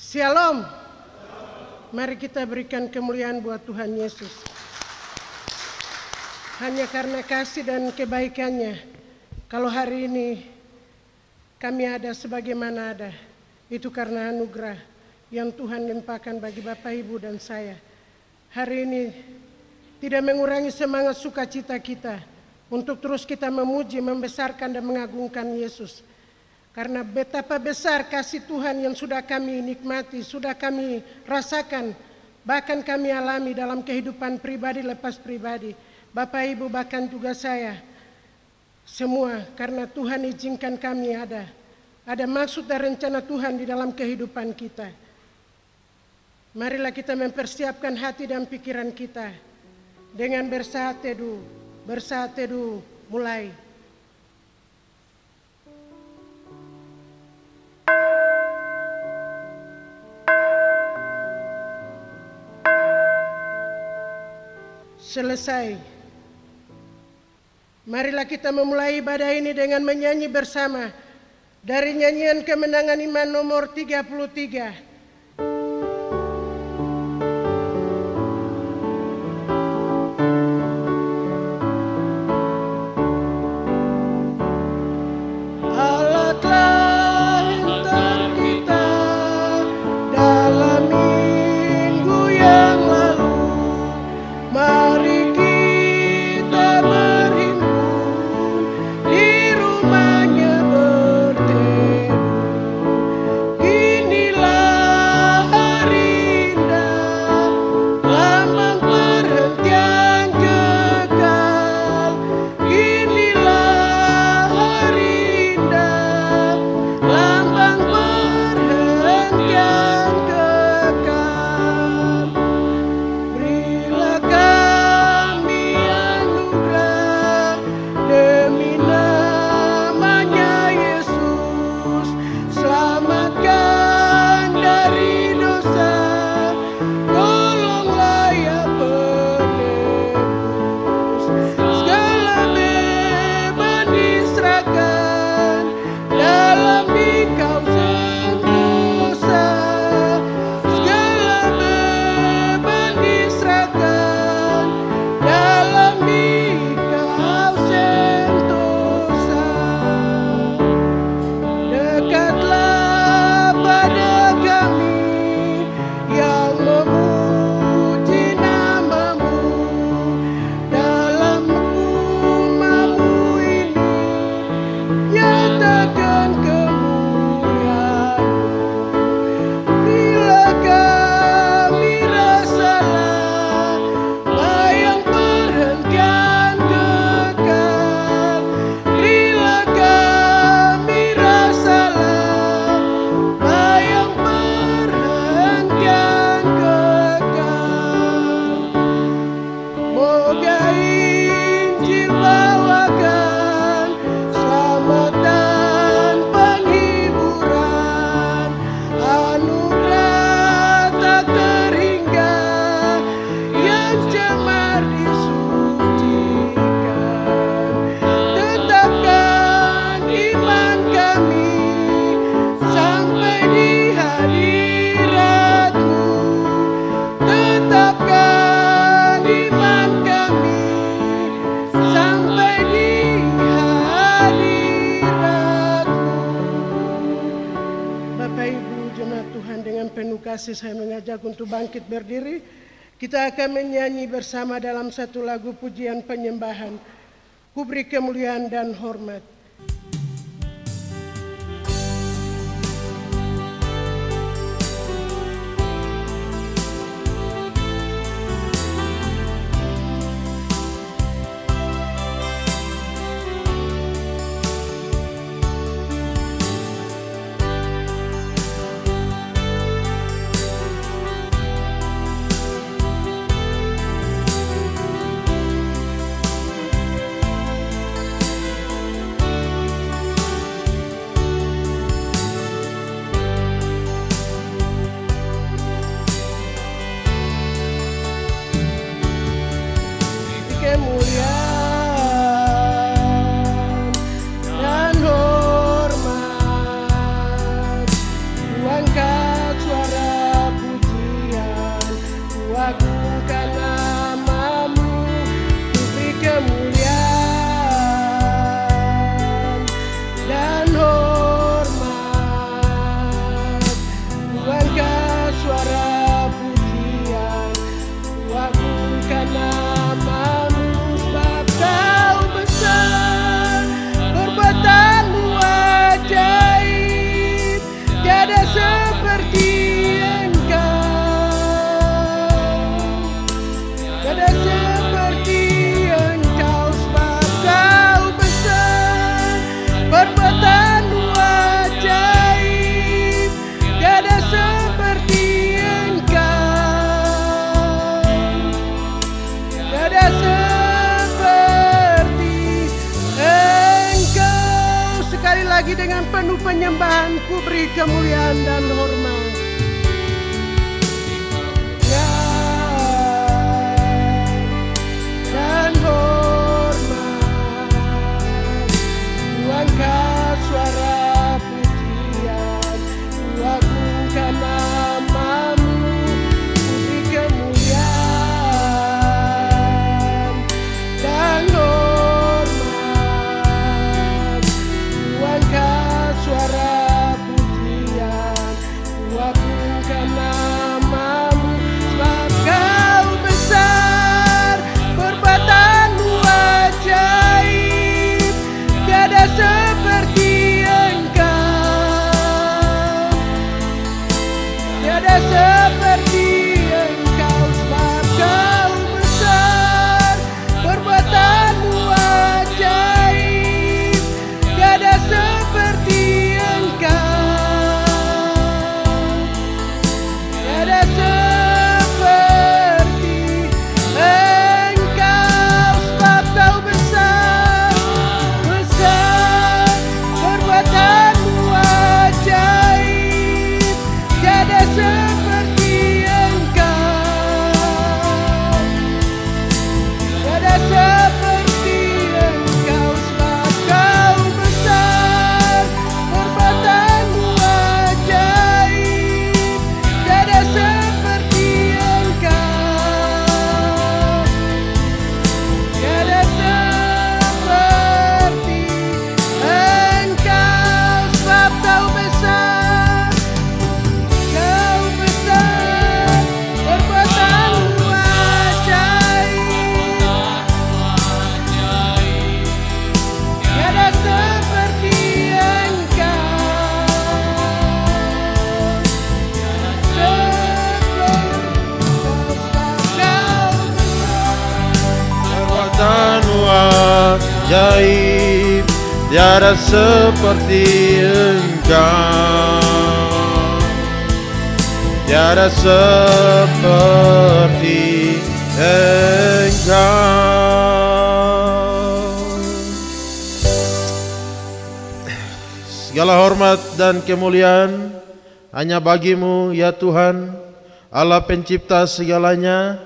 Shalom. Mari kita berikan kemuliaan buat Tuhan Yesus. Hanya karena kasih dan kebaikannya, kalau hari ini kami ada sebagaimana ada, itu karena anugerah yang Tuhan limpahkan bagi Bapak, Ibu, dan saya. Hari ini tidak mengurangi semangat sukacita kita untuk terus kita memuji, membesarkan, dan mengagungkan Yesus. Karena betapa besar kasih Tuhan yang sudah kami nikmati, sudah kami rasakan, bahkan kami alami dalam kehidupan pribadi lepas pribadi. Bapak, Ibu, bahkan juga saya. Semua karena Tuhan izinkan kami ada. Ada maksud dan rencana Tuhan di dalam kehidupan kita. Marilah kita mempersiapkan hati dan pikiran kita dengan bersaat teduh mulai. Selesai. Marilah kita memulai ibadah ini dengan menyanyi bersama dari nyanyian Kemenangan Iman nomor 33. Saya mengajak untuk bangkit berdiri. Kita akan menyanyi bersama dalam satu lagu pujian penyembahan. Ku beri kemuliaan dan hormat. penyembahanku beri kemuliaan dan hormat. Dan hormat, angkat suara pujian, kuagungkan namamu, beri kemuliaan dan hormat, angkat suara pujian, kuagungkan namamu, sebab kau besar, perbuatanmu ajaib, tiada seperti Engkau, tiada seperti Engkau, sebab kau besar, perbuatanmu ajaib, tiada seperti Engkau, tiada seperti Engkau, sebab kau besar, besar, perbuatanmu ajaib, tiada seperti Engkau, tiada seperti Engkau, sebab kau besar, perbuatanmu ajaib, tiada seperti Engkau, tiada seperti Engkau, sebab kau besar, perbuatanmu ajaib, tiada seperti Perbuatanmu ajaib, tiada seperti Engkau, tiada seperti Engkau. Segala hormat dan kemuliaan hanya bagimu ya Tuhan, Allah pencipta segalanya,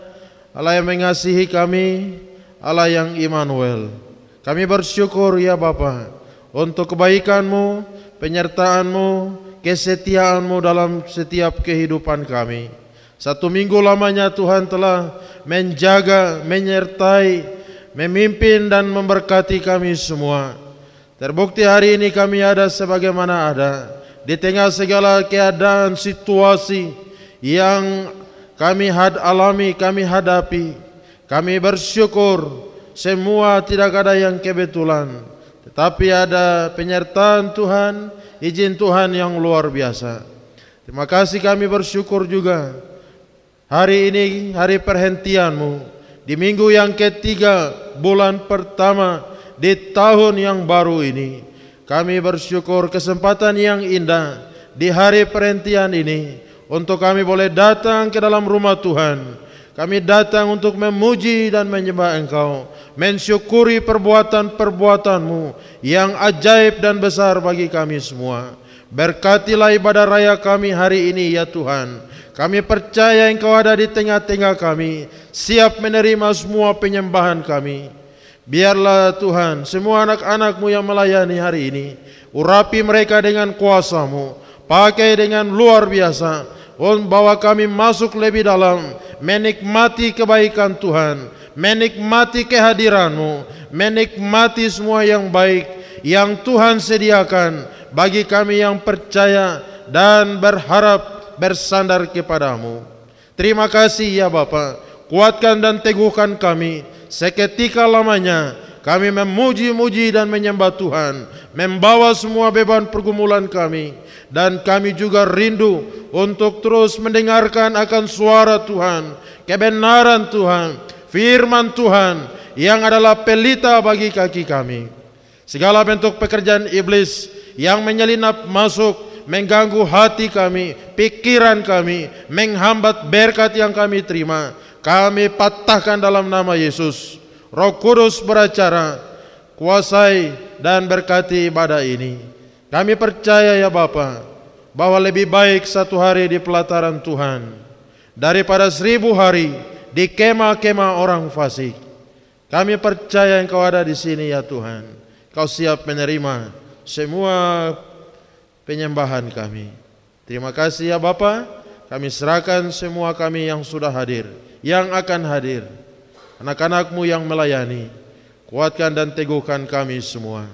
Allah yang mengasihi kami, Allah yang Immanuel. Kami bersyukur ya Bapa untuk kebaikan-Mu, penyertaan-Mu, kesetiaan-Mu dalam setiap kehidupan kami. 1 minggu lamanya Tuhan telah menjaga, menyertai, memimpin dan memberkati kami semua. Terbukti hari ini kami ada sebagaimana ada, di tengah segala keadaan situasi yang kami alami, kami hadapi. Kami bersyukur semua tidak ada yang kebetulan, tetapi ada penyertaan Tuhan, izin Tuhan yang luar biasa. Terima kasih, kami bersyukur juga hari ini hari perhentian-Mu di minggu yang ketiga bulan pertama di tahun yang baru ini. Kami bersyukur kesempatan yang indah di hari perhentian ini untuk kami boleh datang ke dalam rumah Tuhan. Kami datang untuk memuji dan menyembah Engkau, mensyukuri perbuatan-perbuatan-Mu yang ajaib dan besar bagi kami semua. Berkatilah ibadah raya kami hari ini ya Tuhan. Kami percaya Engkau ada di tengah-tengah kami, siap menerima semua penyembahan kami. Biarlah Tuhan semua anak-anak-Mu yang melayani hari ini, urapi mereka dengan kuasa-Mu, pakai dengan luar biasa, bawa kami masuk lebih dalam, menikmati kebaikan Tuhan, menikmati kehadiran-Mu, menikmati semua yang baik yang Tuhan sediakan bagi kami yang percaya dan berharap bersandar kepadamu. Terima kasih ya Bapa, kuatkan dan teguhkan kami seketika lamanya. Kami memuji-muji dan menyembah Tuhan, membawa semua beban pergumulan kami, dan kami juga rindu untuk terus mendengarkan akan suara Tuhan, kebenaran Tuhan, firman Tuhan yang adalah pelita bagi kaki kami. Segala bentuk pekerjaan iblis yang menyelinap masuk, mengganggu hati kami, pikiran kami, menghambat berkat yang kami terima, kami patahkan dalam nama Yesus. Roh Kudus beracara, kuasai dan berkati ibadah ini. Kami percaya ya Bapa, bahwa lebih baik satu hari di pelataran Tuhan daripada 1000 hari di kemah-kemah orang fasik. Kami percaya Engkau ada di sini ya Tuhan. Kau siap menerima semua penyembahan kami. Terima kasih ya Bapa. Kami serahkan semua kami yang sudah hadir, yang akan hadir, anak-anak-Mu yang melayani. Kuatkan dan teguhkan kami semua.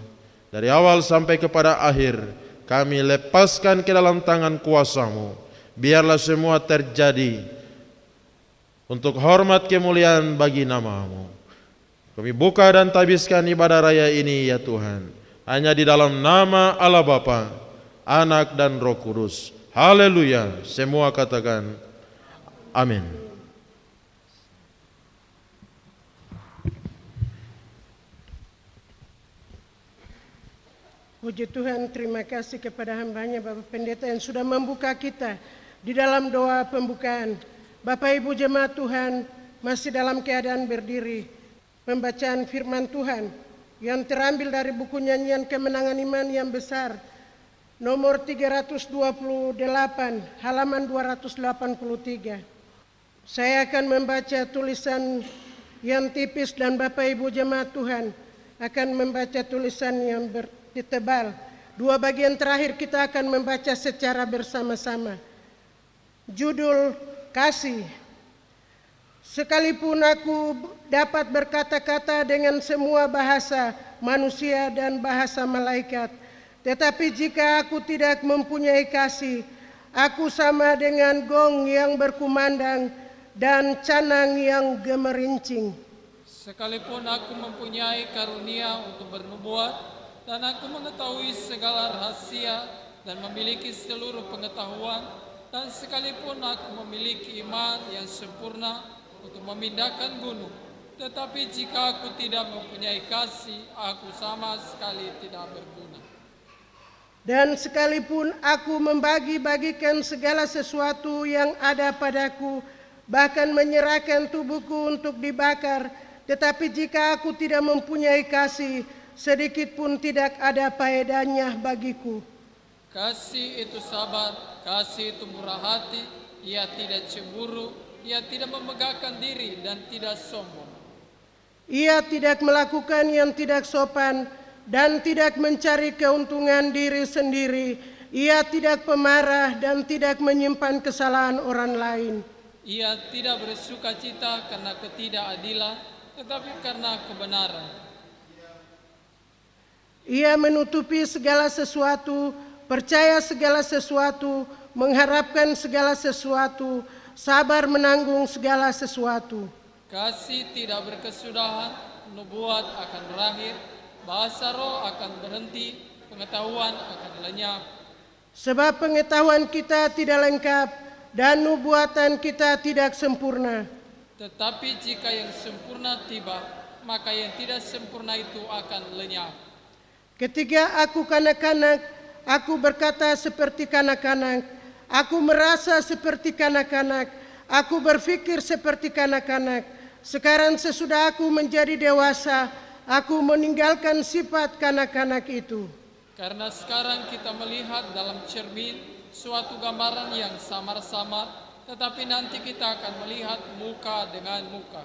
Dari awal sampai kepada akhir, kami lepaskan ke dalam tangan kuasa-Mu. Biarlah semua terjadi untuk hormat kemuliaan bagi nama-Mu. Kami buka dan tabiskan ibadah raya ini ya Tuhan, hanya di dalam nama Allah Bapa, Anak dan Roh Kudus. Haleluya. Semua katakan amin. Puji Tuhan, terima kasih kepada hamba-Nya Bapak Pendeta yang sudah membuka kita di dalam doa pembukaan. Bapak Ibu jemaat Tuhan, masih dalam keadaan berdiri. Pembacaan firman Tuhan yang terambil dari buku Nyanyian Kemenangan Iman yang Besar, nomor 328, halaman 283. Saya akan membaca tulisan yang tipis dan Bapak Ibu jemaat Tuhan akan membaca tulisan yang tebal. 2 bagian terakhir kita akan membaca secara bersama-sama. Judul kasih. Sekalipun aku dapat berkata-kata dengan semua bahasa manusia dan bahasa malaikat, tetapi jika aku tidak mempunyai kasih, aku sama dengan gong yang berkumandang dan canang yang gemerincing. Sekalipun aku mempunyai karunia untuk bernubuat dan aku mengetahui segala rahasia dan memiliki seluruh pengetahuan, dan sekalipun aku memiliki iman yang sempurna untuk memindahkan gunung, tetapi jika aku tidak mempunyai kasih, aku sama sekali tidak berguna. Dan sekalipun aku membagi-bagikan segala sesuatu yang ada padaku, bahkan menyerahkan tubuhku untuk dibakar, tetapi jika aku tidak mempunyai kasih, sedikit pun tidak ada faedahnya bagiku. Kasih itu sabar, kasih itu murah hati, ia tidak cemburu, ia tidak memegahkan diri dan tidak sombong. Ia tidak melakukan yang tidak sopan dan tidak mencari keuntungan diri sendiri. Ia tidak pemarah dan tidak menyimpan kesalahan orang lain. Ia tidak bersuka cita karena ketidakadilan, tetapi karena kebenaran. Ia menutupi segala sesuatu, percaya segala sesuatu, mengharapkan segala sesuatu, sabar menanggung segala sesuatu. Kasih tidak berkesudahan, nubuat akan berakhir, bahasa roh akan berhenti, pengetahuan akan lenyap. Sebab pengetahuan kita tidak lengkap dan nubuatan kita tidak sempurna. Tetapi jika yang sempurna tiba, maka yang tidak sempurna itu akan lenyap. Ketika aku kanak-kanak, aku berkata seperti kanak-kanak. Aku merasa seperti kanak-kanak, aku berpikir seperti kanak-kanak. Sekarang sesudah aku menjadi dewasa, aku meninggalkan sifat kanak-kanak itu. Karena sekarang kita melihat dalam cermin suatu gambaran yang samar-samar, tetapi nanti kita akan melihat muka dengan muka.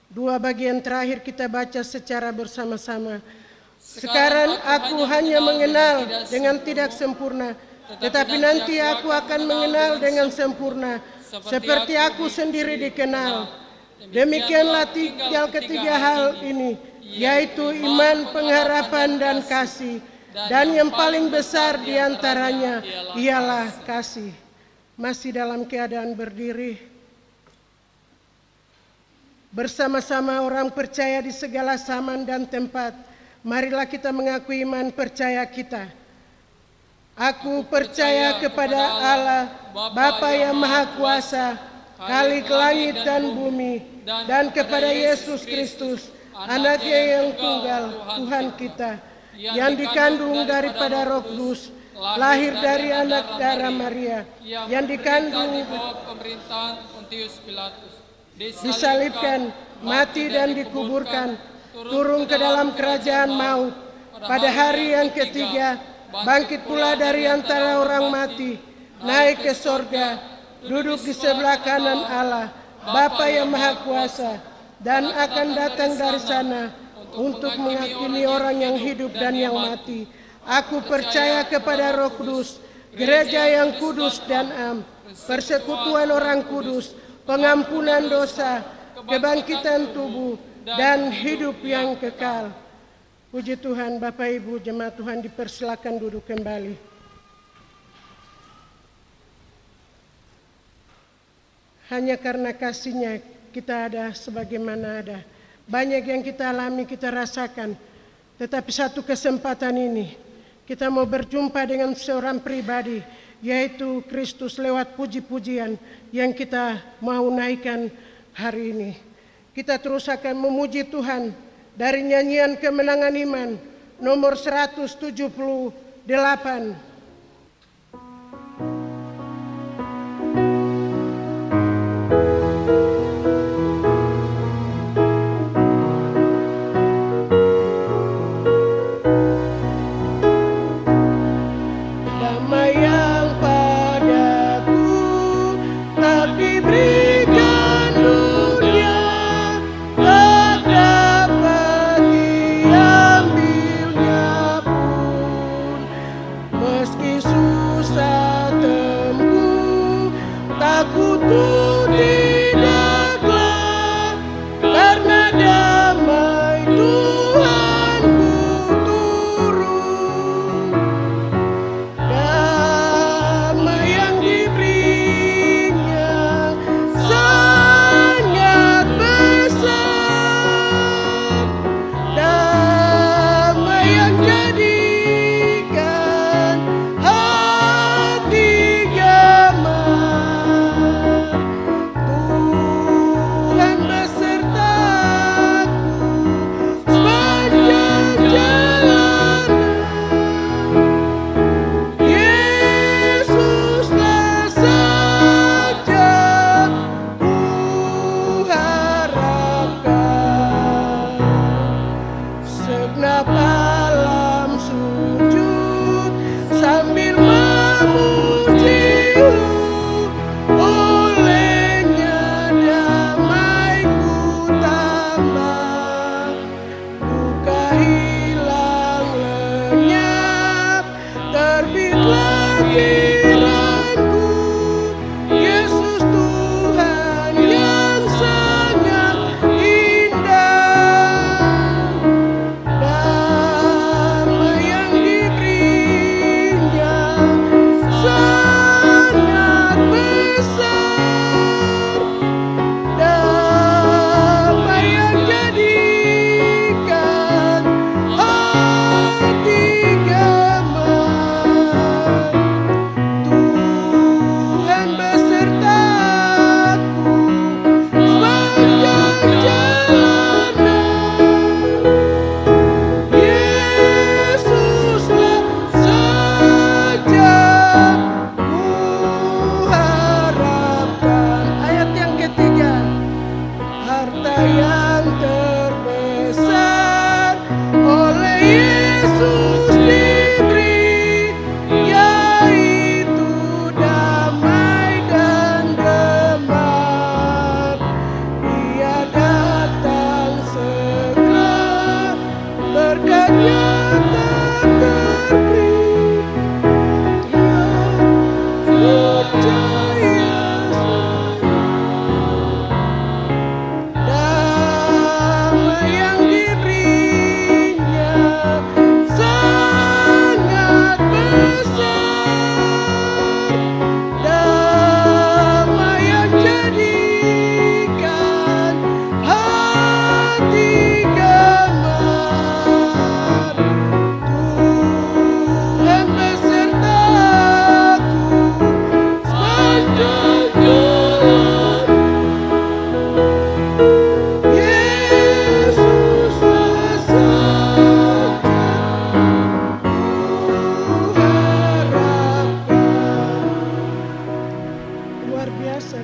2 bagian terakhir kita baca secara bersama-sama. Sekarang aku hanya mengenal dengan tidak sempurna, tetapi nanti aku akan mengenal dengan sempurna, seperti aku sendiri dikenal. Demikianlah tinggal ketiga hal ini, yaitu iman, pengharapan, dan kasih. Dan yang paling besar diantaranya ialah kasih. Masih dalam keadaan berdiri, bersama-sama orang percaya di segala zaman dan tempat, marilah kita mengakui iman percaya kita. Aku percaya kepada Allah, Bapa yang Maha Kuasa, Khalik langit dan bumi, dan kepada Yesus Kristus, Anaknya yang tunggal, Tuhan kita, yang dikandung daripada Roh Kudus, lahir dari anak darah Maria, yang dikandung, pemerintahan Pontius Pilatus, disalibkan, mati dan dikuburkan, turun ke dalam kerajaan maut, pada hari yang ketiga bangkit pula dari antara orang mati, naik ke sorga, duduk di sebelah kanan Allah, Bapa yang Maha Kuasa, dan akan datang dari sana untuk menghakimi orang yang hidup dan yang mati. Aku percaya kepada Roh Kudus, gereja yang kudus dan am, persekutuan orang kudus, pengampunan dosa, kebangkitan tubuh, dan hidup yang kekal. Puji Tuhan. Bapak Ibu jemaat Tuhan dipersilakan duduk kembali. Hanya karena kasih-Nya kita ada sebagaimana ada. Banyak yang kita alami, kita rasakan. Tetapi satu kesempatan ini kita mau berjumpa dengan seorang pribadi, yaitu Kristus lewat puji-pujian yang kita mau naikkan hari ini. Kita terus akan memuji Tuhan dari nyanyian Kemenangan Iman nomor 178.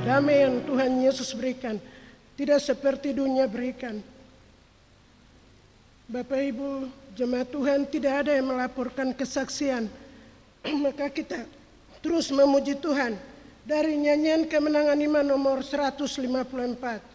Damai yang Tuhan Yesus berikan tidak seperti dunia berikan. Bapak Ibu jemaat Tuhan, tidak ada yang melaporkan kesaksian Maka kita terus memuji Tuhan dari nyanyian Kemenangan Iman nomor 154.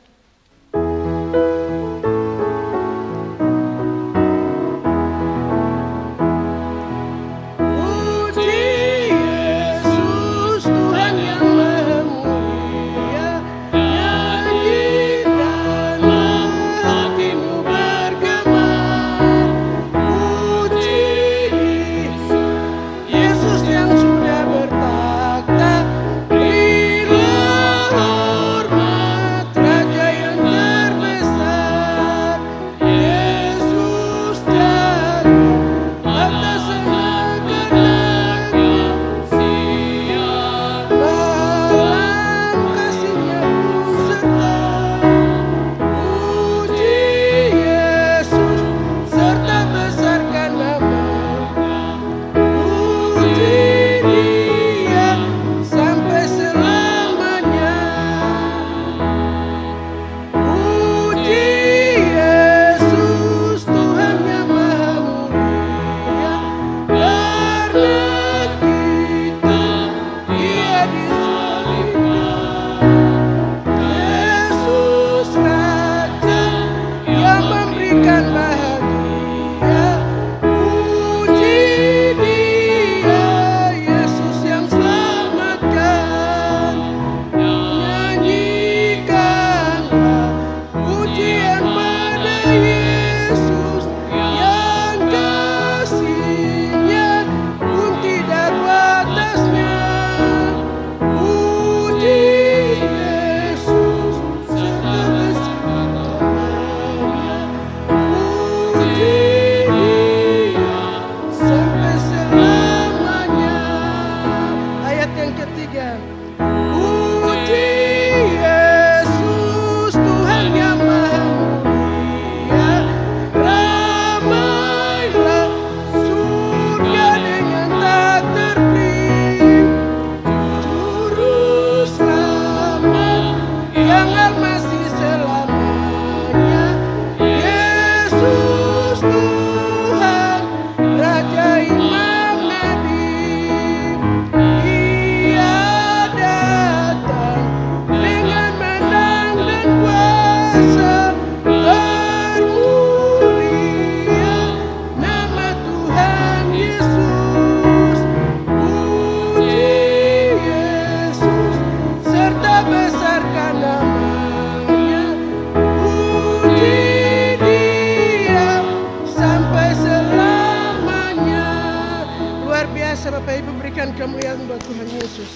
Kemuliaan buat Tuhan Yesus.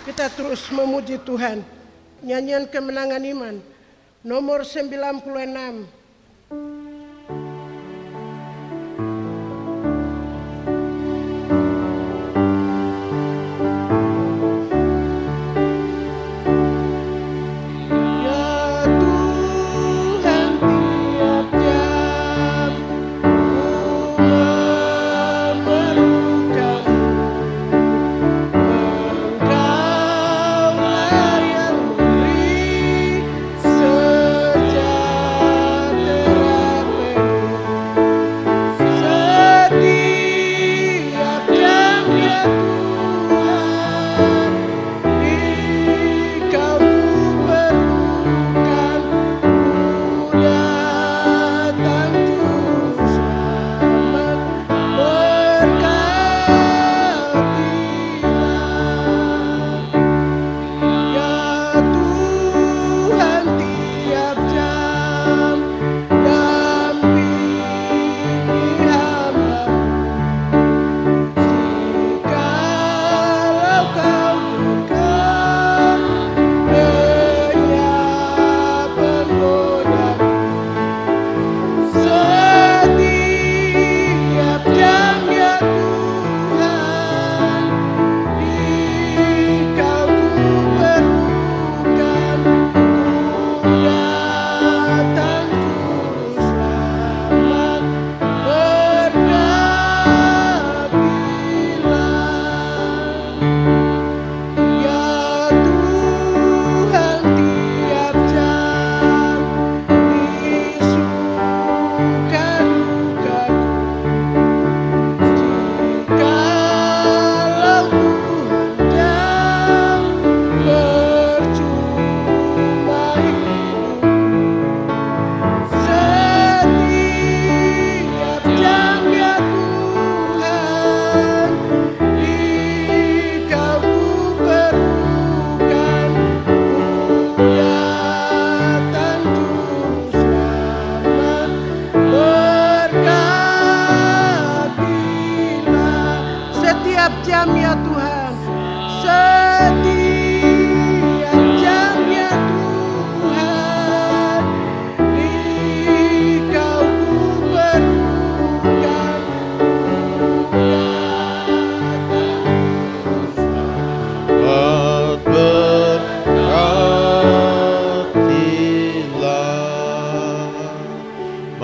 Kita terus memuji Tuhan. Nyanyian Kemenangan Iman nomor 96. Sejak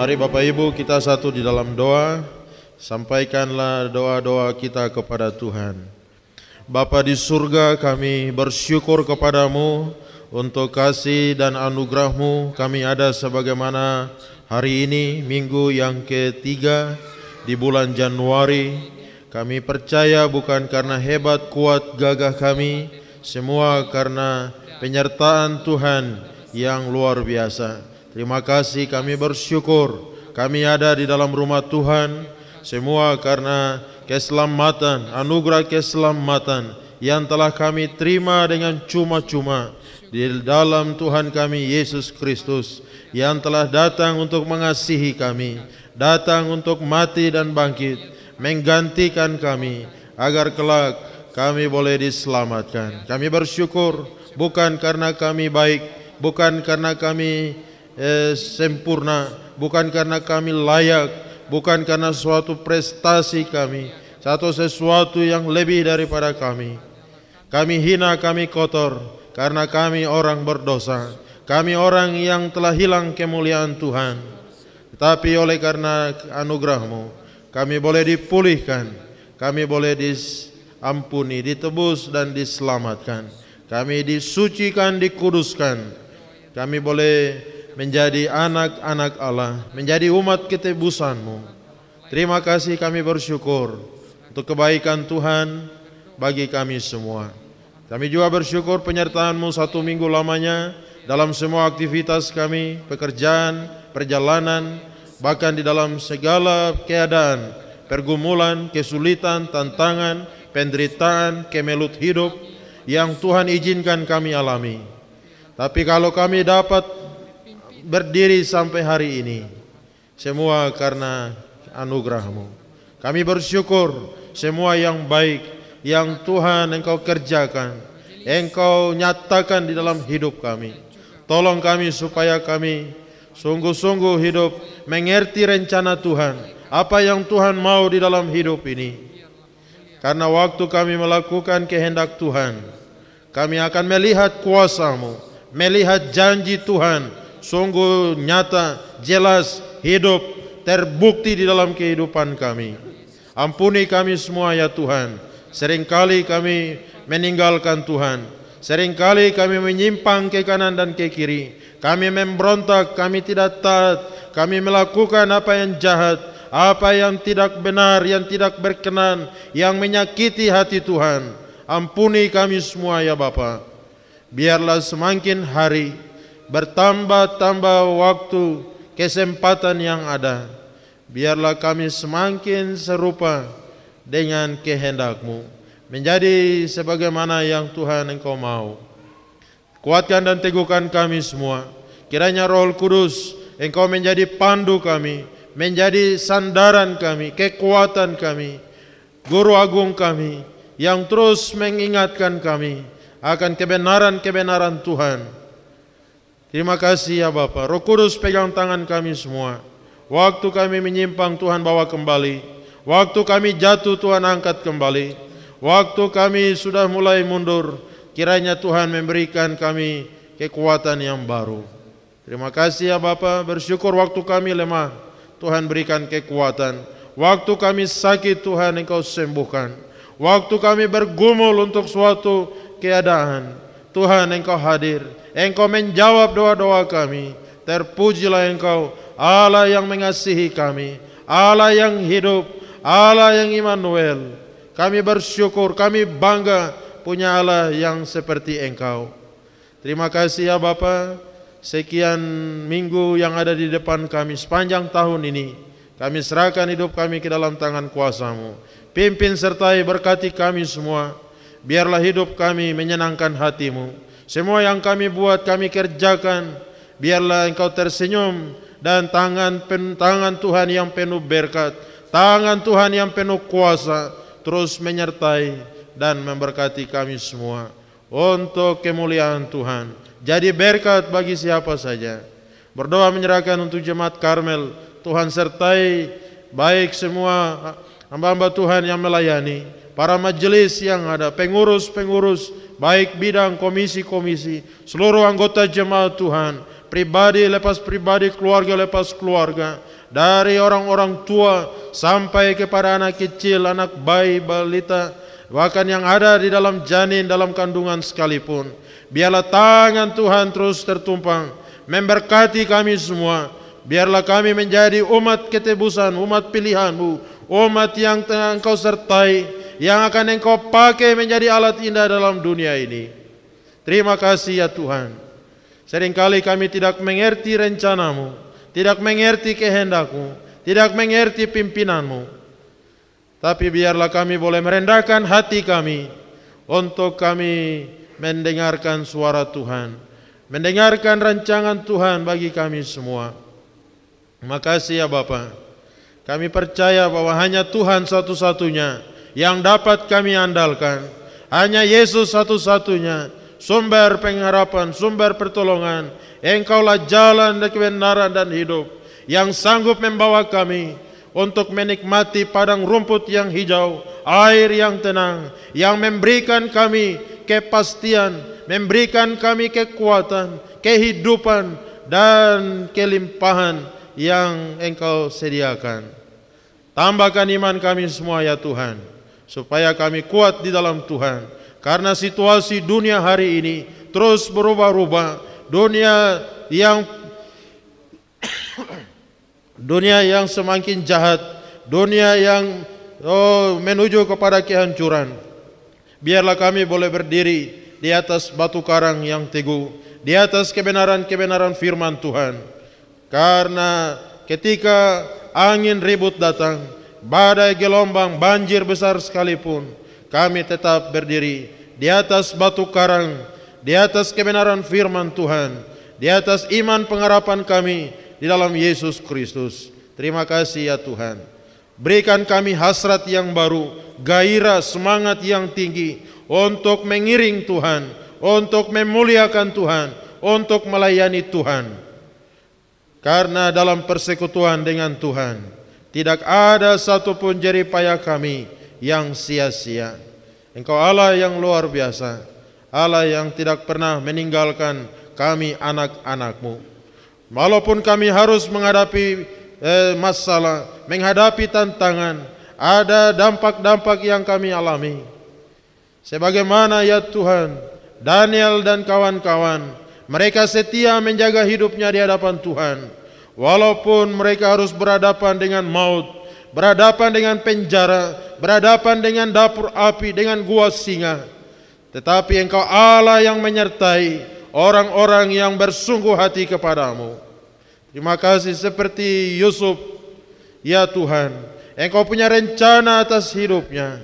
Mari Bapak Ibu kita satu di dalam doa. Sampaikanlah doa-doa kita kepada Tuhan. Bapa di surga, kami bersyukur kepadamu untuk kasih dan anugerah-Mu. Kami ada sebagaimana hari ini, minggu yang ketiga di bulan Januari. Kami percaya bukan karena hebat, kuat, gagah kami, semua karena penyertaan Tuhan yang luar biasa. Terima kasih, kami bersyukur. Kami ada di dalam rumah Tuhan, semua karena keselamatan, anugerah keselamatan yang telah kami terima dengan cuma-cuma di dalam Tuhan kami Yesus Kristus, yang telah datang untuk mengasihi kami, datang untuk mati dan bangkit, menggantikan kami, agar kelak kami boleh diselamatkan. Kami bersyukur bukan karena kami baik, bukan karena kami sempurna, bukan karena kami layak, bukan karena suatu prestasi kami, atau sesuatu yang lebih daripada kami. Kami hina, kami kotor, karena kami orang berdosa, kami orang yang telah hilang kemuliaan Tuhan. Tetapi oleh karena anugerah-Mu, kami boleh dipulihkan, kami boleh diampuni, ditebus dan diselamatkan. Kami disucikan, dikuduskan. Kami boleh menjadi anak-anak Allah, menjadi umat ketebusan-Mu. Terima kasih, kami bersyukur untuk kebaikan Tuhan bagi kami semua. Kami juga bersyukur penyertaan-Mu 1 minggu lamanya dalam semua aktivitas kami, pekerjaan, perjalanan, bahkan di dalam segala keadaan, pergumulan, kesulitan, tantangan, penderitaan, kemelut hidup yang Tuhan izinkan kami alami. Tapi kalau kami dapat berdiri sampai hari ini, semua karena anugerah-Mu. Kami bersyukur semua yang baik yang Tuhan Engkau kerjakan, Engkau nyatakan di dalam hidup kami. Tolong kami supaya kami sungguh-sungguh hidup mengerti rencana Tuhan, apa yang Tuhan mau di dalam hidup ini. Karena waktu kami melakukan kehendak Tuhan, kami akan melihat kuasa-Mu, melihat janji Tuhan sungguh nyata, jelas, hidup, terbukti di dalam kehidupan kami. Ampuni kami semua ya Tuhan. Seringkali kami meninggalkan Tuhan, seringkali kami menyimpang ke kanan dan ke kiri. Kami memberontak, kami tidak taat, kami melakukan apa yang jahat, apa yang tidak benar, yang tidak berkenan, yang menyakiti hati Tuhan. Ampuni kami semua ya Bapa. Biarlah semakin hari bertambah-tambah waktu, kesempatan yang ada, biarlah kami semakin serupa dengan kehendak-Mu, menjadi sebagaimana yang Tuhan Engkau mau. Kuatkan dan teguhkan kami semua. Kiranya Roh Kudus Engkau menjadi pandu kami, menjadi sandaran kami, kekuatan kami, Guru Agung kami, yang terus mengingatkan kami akan kebenaran-kebenaran Tuhan. Terima kasih ya Bapa. Roh Kudus pegang tangan kami semua. Waktu kami menyimpang, Tuhan bawa kembali. Waktu kami jatuh, Tuhan angkat kembali. Waktu kami sudah mulai mundur, kiranya Tuhan memberikan kami kekuatan yang baru. Terima kasih ya Bapa. Bersyukur waktu kami lemah, Tuhan berikan kekuatan. Waktu kami sakit, Tuhan Engkau sembuhkan. Waktu kami bergumul untuk suatu keadaan, Tuhan Engkau hadir. Engkau menjawab doa-doa kami. Terpujilah Engkau, Allah yang mengasihi kami, Allah yang hidup, Allah yang Immanuel. Kami bersyukur, kami bangga punya Allah yang seperti Engkau. Terima kasih ya Bapa. Sekian minggu yang ada di depan kami sepanjang tahun ini, kami serahkan hidup kami ke dalam tangan kuasa-Mu. Pimpin sertai berkati kami semua. Biarlah hidup kami menyenangkan hati-Mu. Semua yang kami buat, kami kerjakan. Biarlah Engkau tersenyum, dan tangan Tuhan yang penuh berkat, tangan Tuhan yang penuh kuasa terus menyertai dan memberkati kami semua untuk kemuliaan Tuhan. Jadi berkat bagi siapa saja. Berdoa menyerahkan untuk jemaat Karmel. Tuhan sertai baik semua hamba-hamba Tuhan yang melayani, para majelis yang ada, pengurus-pengurus, baik bidang komisi-komisi, seluruh anggota jemaat Tuhan, pribadi lepas pribadi, keluarga lepas keluarga, dari orang-orang tua sampai kepada anak kecil, anak bayi, balita, bahkan yang ada di dalam janin, dalam kandungan sekalipun. Biarlah tangan Tuhan terus tertumpang memberkati kami semua. Biarlah kami menjadi umat ketebusan, umat pilihan-Mu, umat yang Engkau sertai, yang akan Engkau pakai menjadi alat indah dalam dunia ini. Terima kasih ya Tuhan. Seringkali kami tidak mengerti rencana-Mu, tidak mengerti kehendak-Mu, tidak mengerti pimpinan-Mu. Tapi biarlah kami boleh merendahkan hati kami untuk kami mendengarkan suara Tuhan, mendengarkan rancangan Tuhan bagi kami semua. Terima kasih ya Bapa. Kami percaya bahwa hanya Tuhan satu-satunya yang dapat kami andalkan. Hanya Yesus satu-satunya sumber pengharapan, sumber pertolongan. Engkaulah jalan dan kebenaran dan hidup yang sanggup membawa kami untuk menikmati padang rumput yang hijau, air yang tenang, yang memberikan kami kepastian, memberikan kami kekuatan, kehidupan dan kelimpahan yang Engkau sediakan. Tambahkan iman kami semua ya Tuhan, supaya kami kuat di dalam Tuhan. Karena situasi dunia hari ini terus berubah-ubah, dunia yang semakin jahat, dunia yang menuju kepada kehancuran. Biarlah kami boleh berdiri di atas batu karang yang teguh, di atas kebenaran-kebenaran firman Tuhan. Karena ketika angin ribut datang, badai, gelombang, banjir besar sekalipun, kami tetap berdiri di atas batu karang, di atas kebenaran firman Tuhan, di atas iman pengharapan kami di dalam Yesus Kristus. Terima kasih ya Tuhan. Berikan kami hasrat yang baru, gairah, semangat yang tinggi untuk mengiring Tuhan, untuk memuliakan Tuhan, untuk melayani Tuhan. Karena dalam persekutuan dengan Tuhan tidak ada satupun jerih payah kami yang sia-sia. Engkau Allah yang luar biasa, Allah yang tidak pernah meninggalkan kami anak-anak-Mu. Walaupun kami harus menghadapi masalah, menghadapi tantangan, ada dampak-dampak yang kami alami. Sebagaimana ya Tuhan, Daniel dan kawan-kawan, mereka setia menjaga hidupnya di hadapan Tuhan. Walaupun mereka harus berhadapan dengan maut, berhadapan dengan penjara, berhadapan dengan dapur api, dengan gua singa. Tetapi Engkau Allah yang menyertai orang-orang yang bersungguh hati kepadamu. Terima kasih seperti Yusuf, ya Tuhan, Engkau punya rencana atas hidupnya.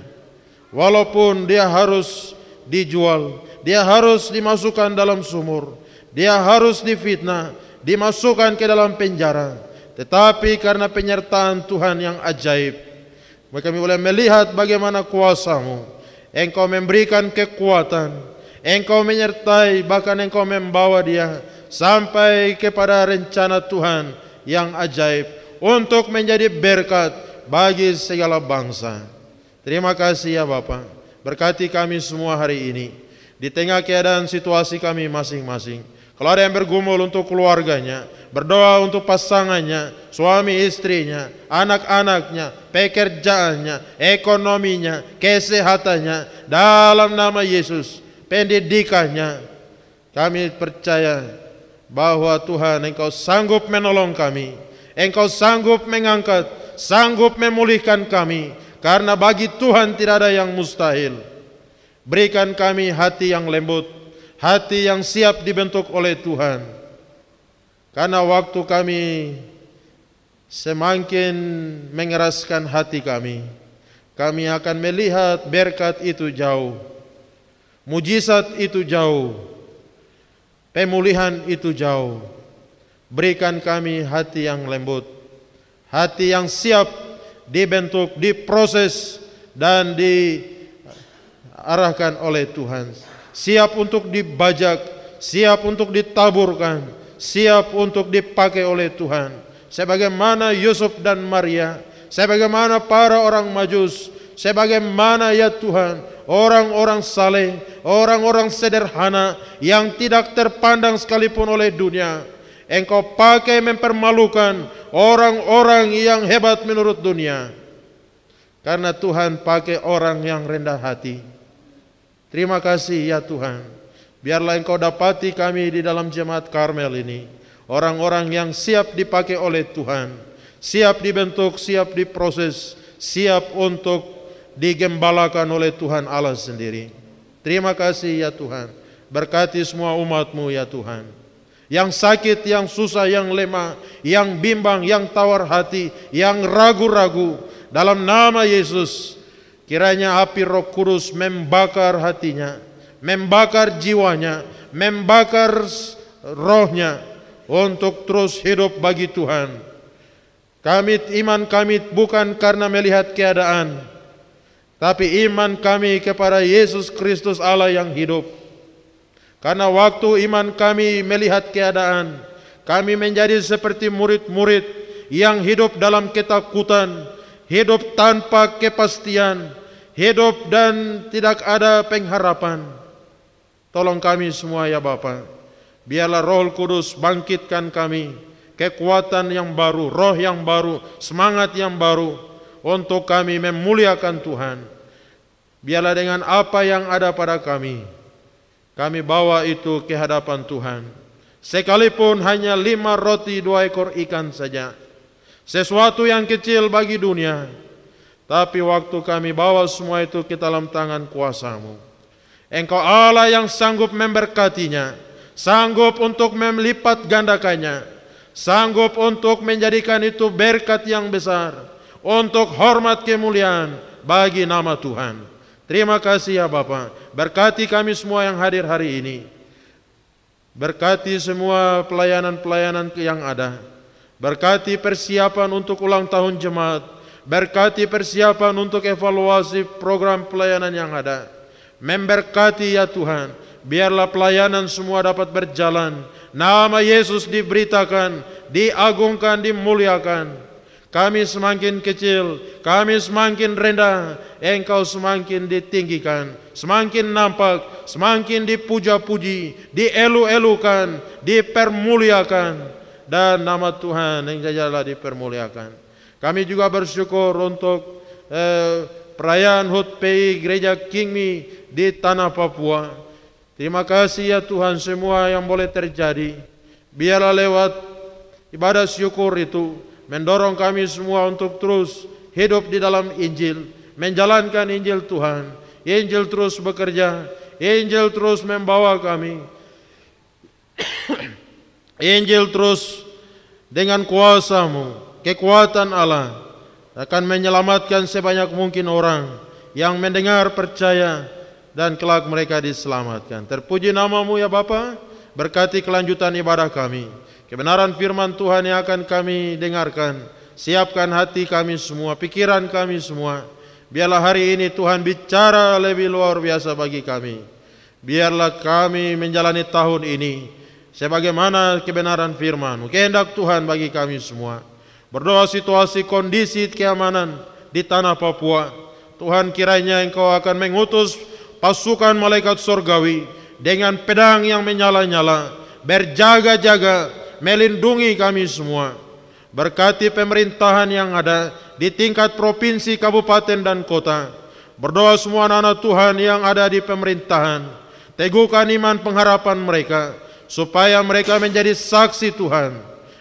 Walaupun dia harus dijual, dia harus dimasukkan dalam sumur, dia harus difitnah, dimasukkan ke dalam penjara. Tetapi karena penyertaan Tuhan yang ajaib, kami boleh melihat bagaimana kuasa-Mu. Engkau memberikan kekuatan, Engkau menyertai, bahkan Engkau membawa dia sampai kepada rencana Tuhan yang ajaib untuk menjadi berkat bagi segala bangsa. Terima kasih ya Bapa. Berkati kami semua hari ini di tengah keadaan situasi kami masing-masing. Kalau ada yang bergumul untuk keluarganya, berdoa untuk pasangannya, suami istrinya, anak-anaknya, pekerjaannya, ekonominya, kesehatannya, dalam nama Yesus, pendidikannya, kami percaya bahwa Tuhan Engkau sanggup menolong kami, Engkau sanggup mengangkat, sanggup memulihkan kami, karena bagi Tuhan tidak ada yang mustahil. Berikan kami hati yang lembut, hati yang siap dibentuk oleh Tuhan. Karena waktu kami semakin mengeraskan hati kami akan melihat berkat itu jauh, mujizat itu jauh, pemulihan itu jauh. Berikan kami hati yang lembut, hati yang siap dibentuk, diproses dan diarahkan oleh Tuhan. Siap untuk dibajak, siap untuk ditaburkan, siap untuk dipakai oleh Tuhan. Sebagaimana Yusuf dan Maria, sebagaimana para orang Majus, sebagaimana ya Tuhan, orang-orang saleh, orang-orang sederhana yang tidak terpandang sekalipun oleh dunia. Engkau pakai mempermalukan orang-orang yang hebat menurut dunia. Karena Tuhan pakai orang yang rendah hati. Terima kasih ya Tuhan. Biarlah Engkau dapati kami di dalam jemaat Karmel ini. Orang-orang yang siap dipakai oleh Tuhan. Siap dibentuk, siap diproses. Siap untuk digembalakan oleh Tuhan Allah sendiri. Terima kasih ya Tuhan. Berkati semua umat-Mu ya Tuhan. Yang sakit, yang susah, yang lemah, yang bimbang, yang tawar hati, yang ragu-ragu, dalam nama Yesus, kiranya api Roh Kudus membakar hatinya, membakar jiwanya, membakar rohnya untuk terus hidup bagi Tuhan. Iman kami bukan karena melihat keadaan, tapi iman kami kepada Yesus Kristus Allah yang hidup. Karena waktu iman kami melihat keadaan, kami menjadi seperti murid-murid yang hidup dalam ketakutan, hidup tanpa kepastian, hidup dan tidak ada pengharapan. Tolong kami semua ya Bapa. Biarlah Roh Kudus bangkitkan kami, kekuatan yang baru, roh yang baru, semangat yang baru untuk kami memuliakan Tuhan. Biarlah dengan apa yang ada pada kami bawa itu ke hadapan Tuhan. Sekalipun hanya 5 roti 2 ekor ikan saja, sesuatu yang kecil bagi dunia, tapi waktu kami bawa semua itu ke dalam tangan kuasa-Mu, Engkau Allah yang sanggup memberkatinya, sanggup untuk melipat gandakannya, sanggup untuk menjadikan itu berkat yang besar, untuk hormat kemuliaan bagi nama Tuhan. Terima kasih ya Bapa. Berkati kami semua yang hadir hari ini. Berkati semua pelayanan-pelayanan yang ada. Berkati persiapan untuk ulang tahun jemaat. Berkati persiapan untuk evaluasi program pelayanan yang ada. Memberkati ya Tuhan. Biarlah pelayanan semua dapat berjalan. Nama Yesus diberitakan, diagungkan, dimuliakan. Kami semakin kecil, kami semakin rendah, Engkau semakin ditinggikan, semakin nampak, semakin dipuja-puji, dielu-elukan, dipermuliakan, dan nama Tuhan yang jajalah dipermuliakan. Kami juga bersyukur untuk perayaan HUT PI Gereja Kingmi di tanah Papua. Terima kasih ya Tuhan, semua yang boleh terjadi. Biarlah lewat ibadah syukur itu mendorong kami semua untuk terus hidup di dalam Injil, menjalankan Injil Tuhan. Injil terus bekerja, Injil terus membawa kami. Injil terus dengan kuasa-Mu, kekuatan Allah akan menyelamatkan sebanyak mungkin orang yang mendengar, percaya, dan kelak mereka diselamatkan. Terpuji nama-Mu ya Bapa. Berkati kelanjutan ibadah kami. Kebenaran firman Tuhan yang akan kami dengarkan. Siapkan hati kami semua, pikiran kami semua. Biarlah hari ini Tuhan bicara lebih luar biasa bagi kami. Biarlah kami menjalani tahun ini sebagaimana kebenaran firman-Mu, kehendak Tuhan bagi kami semua. Berdoa situasi kondisi keamanan di tanah Papua. Tuhan, kiranya Engkau akan mengutus pasukan malaikat surgawi dengan pedang yang menyala-nyala, berjaga-jaga, melindungi kami semua. Berkati pemerintahan yang ada di tingkat provinsi, kabupaten, dan kota. Berdoa semua anak-anak Tuhan yang ada di pemerintahan. Teguhkan iman pengharapan mereka, supaya mereka menjadi saksi Tuhan.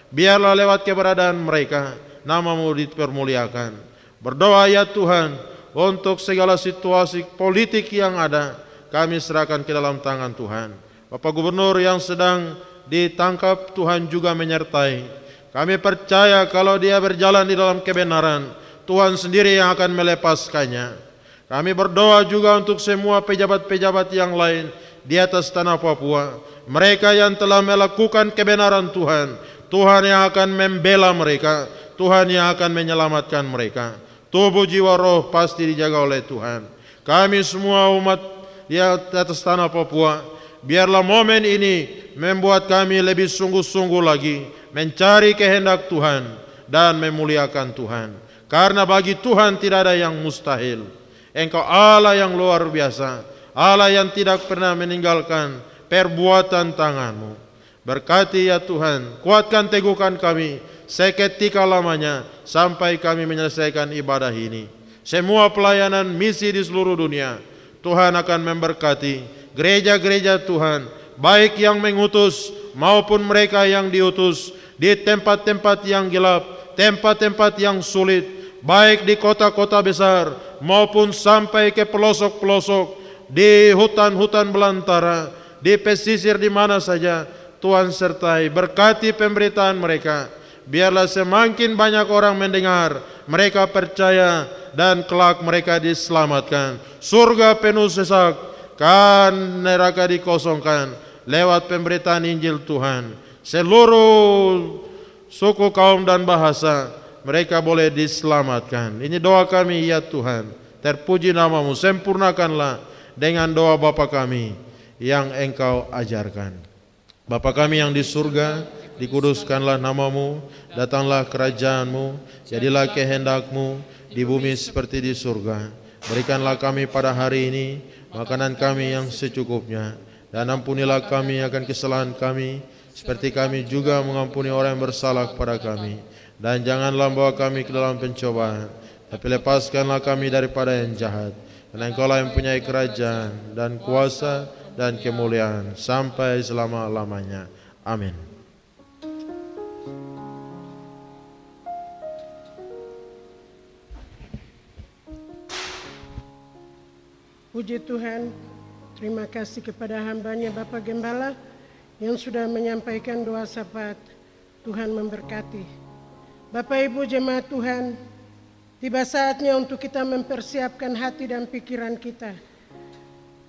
Biarlah lewat keberadaan mereka, nama-Mu dipermuliakan. Berdoa ya Tuhan, untuk segala situasi politik yang ada, kami serahkan ke dalam tangan Tuhan. Bapak Gubernur yang sedang ditangkap, Tuhan juga menyertai. Kami percaya kalau dia berjalan di dalam kebenaran, Tuhan sendiri yang akan melepaskannya. Kami berdoa juga untuk semua pejabat-pejabat yang lain di atas tanah Papua. Mereka yang telah melakukan kebenaran Tuhan, Tuhan yang akan membela mereka, Tuhan yang akan menyelamatkan mereka. Tubuh, jiwa, roh pasti dijaga oleh Tuhan. Kami semua umat di atas tanah Papua, biarlah momen ini membuat kami lebih sungguh-sungguh lagi mencari kehendak Tuhan dan memuliakan Tuhan. Karena bagi Tuhan tidak ada yang mustahil. Engkau Allah yang luar biasa, Allah yang tidak pernah meninggalkan perbuatan tangan-Mu. Berkati ya Tuhan, kuatkan teguhkan kami seketika lamanya sampai kami menyelesaikan ibadah ini. Semua pelayanan misi di seluruh dunia, Tuhan akan memberkati gereja-gereja Tuhan, baik yang mengutus maupun mereka yang diutus di tempat-tempat yang gelap, tempat-tempat yang sulit, baik di kota-kota besar maupun sampai ke pelosok-pelosok, di hutan-hutan belantara, di pesisir di mana saja. Tuhan sertai, berkati pemberitaan mereka. Biarlah semakin banyak orang mendengar, mereka percaya, dan kelak mereka diselamatkan. Surga penuh sesak, kan neraka dikosongkan lewat pemberitaan Injil Tuhan. Seluruh suku, kaum, dan bahasa mereka boleh diselamatkan. Ini doa kami ya Tuhan. Terpuji namamu, sempurnakanlah dengan doa Bapa kami yang Engkau ajarkan. Bapa kami yang di surga, dikuduskanlah namamu, datanglah kerajaanmu, jadilah kehendakmu di bumi seperti di surga. Berikanlah kami pada hari ini makanan kami yang secukupnya, dan ampunilah kami akan kesalahan kami, seperti kami juga mengampuni orang yang bersalah kepada kami. Dan janganlah bawa kami ke dalam pencobaan, tapi lepaskanlah kami daripada yang jahat. Karena Engkaulah yang mempunyai kerajaan dan kuasa dan kemuliaan sampai selama-lamanya. Amin. Puji Tuhan, terima kasih kepada hambanya Bapak Gembala yang sudah menyampaikan doa syafaat. Tuhan memberkati. Bapak Ibu jemaat Tuhan, tiba saatnya untuk kita mempersiapkan hati dan pikiran kita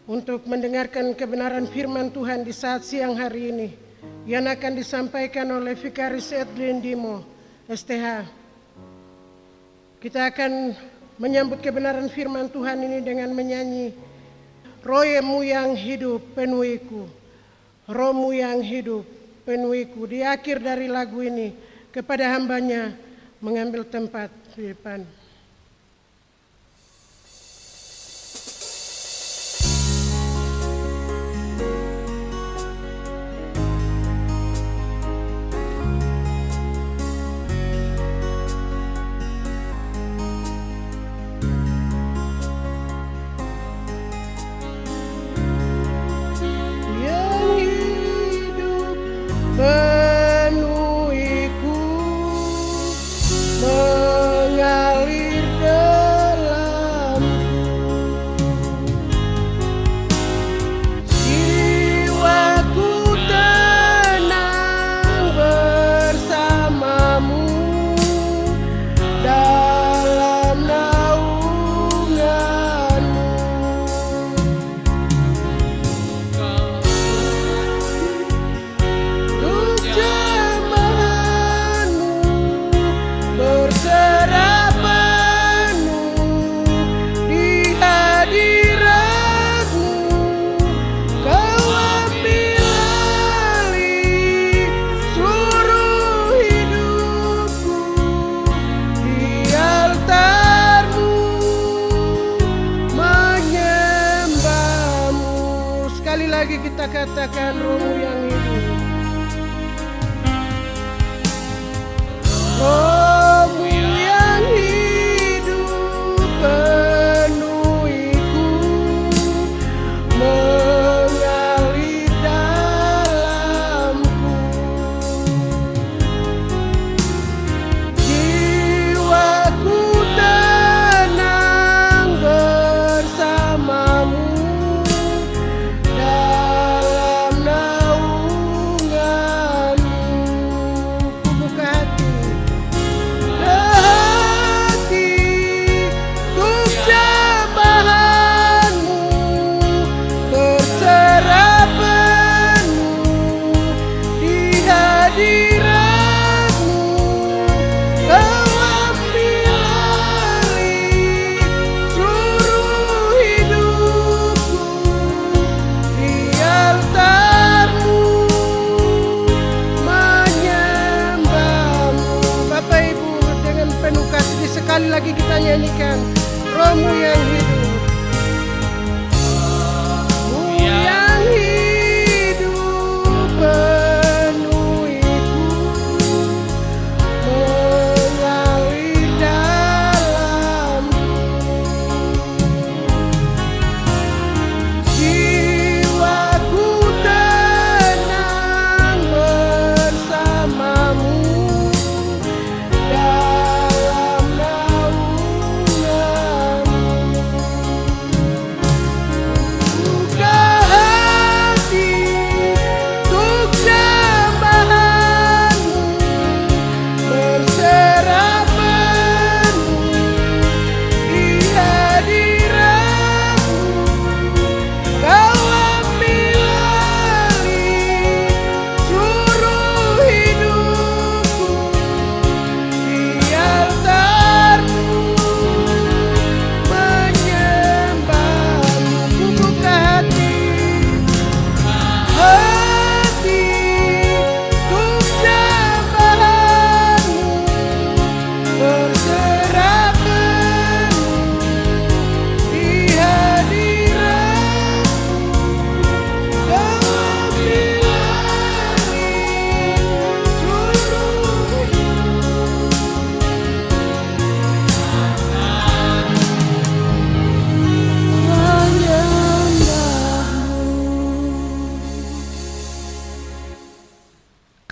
untuk mendengarkan kebenaran firman Tuhan di saat siang hari ini yang akan disampaikan oleh Vikaris Edwin Dimo, STH. Kita akan menyambut kebenaran firman Tuhan ini dengan menyanyi Rohmu yang hidup penuhiku, Rohmu yang hidup penuhiku. Di akhir dari lagu ini kepada hambanya mengambil tempat di depan. Katakan Rohmu yang hidup, Rohmu yang hidup penuhiku, mengalir dalamku. Jiwaku tenang bersamamu,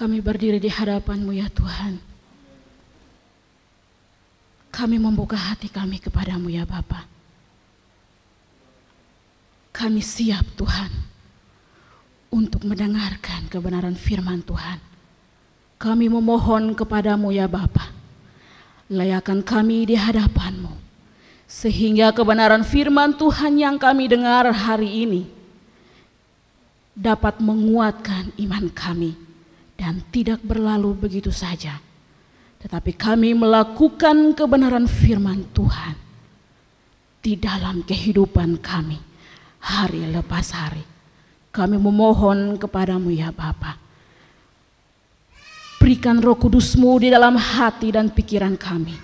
Kami berdiri di hadapan-Mu ya Tuhan. Kami membuka hati kami kepadamu ya Bapa. Kami siap Tuhan untuk mendengarkan kebenaran firman Tuhan. Kami memohon kepadamu ya Bapa, layakan kami di hadapan-Mu, sehingga kebenaran firman Tuhan yang kami dengar hari ini dapat menguatkan iman kami dan tidak berlalu begitu saja, tetapi kami melakukan kebenaran firman Tuhan di dalam kehidupan kami hari lepas hari. Kami memohon kepadamu ya Bapa, berikan Roh Kudus-Mu di dalam hati dan pikiran kami,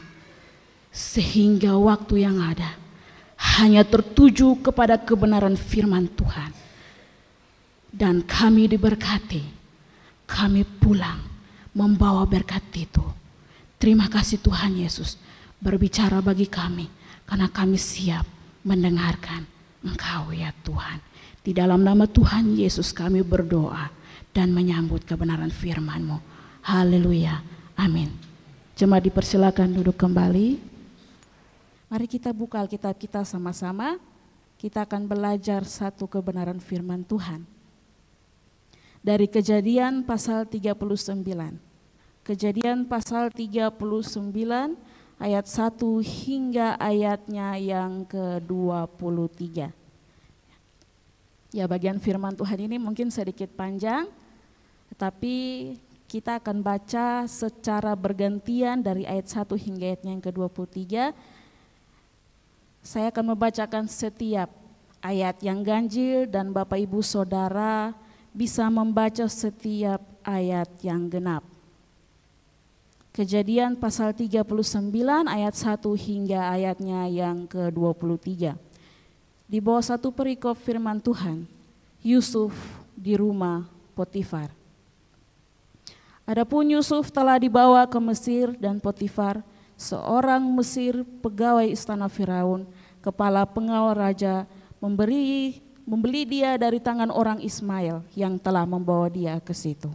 sehingga waktu yang ada hanya tertuju kepada kebenaran firman Tuhan. Dan kami diberkati, kami pulang membawa berkat itu. Terima kasih Tuhan Yesus, berbicara bagi kami, karena kami siap mendengarkan Engkau ya Tuhan. Di dalam nama Tuhan Yesus kami berdoa dan menyambut kebenaran firman-Mu. Haleluya, amin. Jemaat dipersilakan duduk kembali. Mari kita buka Alkitab kita sama-sama. Kita akan belajar satu kebenaran firman Tuhan. Dari Kejadian pasal 39. Kejadian pasal 39 ayat 1 hingga ayatnya yang ke-23. Ya, bagian firman Tuhan ini mungkin sedikit panjang, tetapi kita akan baca secara bergantian dari ayat 1 hingga ayatnya yang ke-23. Saya akan membacakan setiap ayat yang ganjil dan Bapak Ibu Saudara bisa membaca setiap ayat yang genap. Kejadian pasal 39 ayat 1 hingga ayatnya yang ke-23. Di bawah satu perikop firman Tuhan, Yusuf di rumah Potifar. Adapun Yusuf telah dibawa ke Mesir dan Potifar, seorang Mesir pegawai istana Firaun, kepala pengawal raja, membeli dia dari tangan orang Ismail yang telah membawa dia ke situ.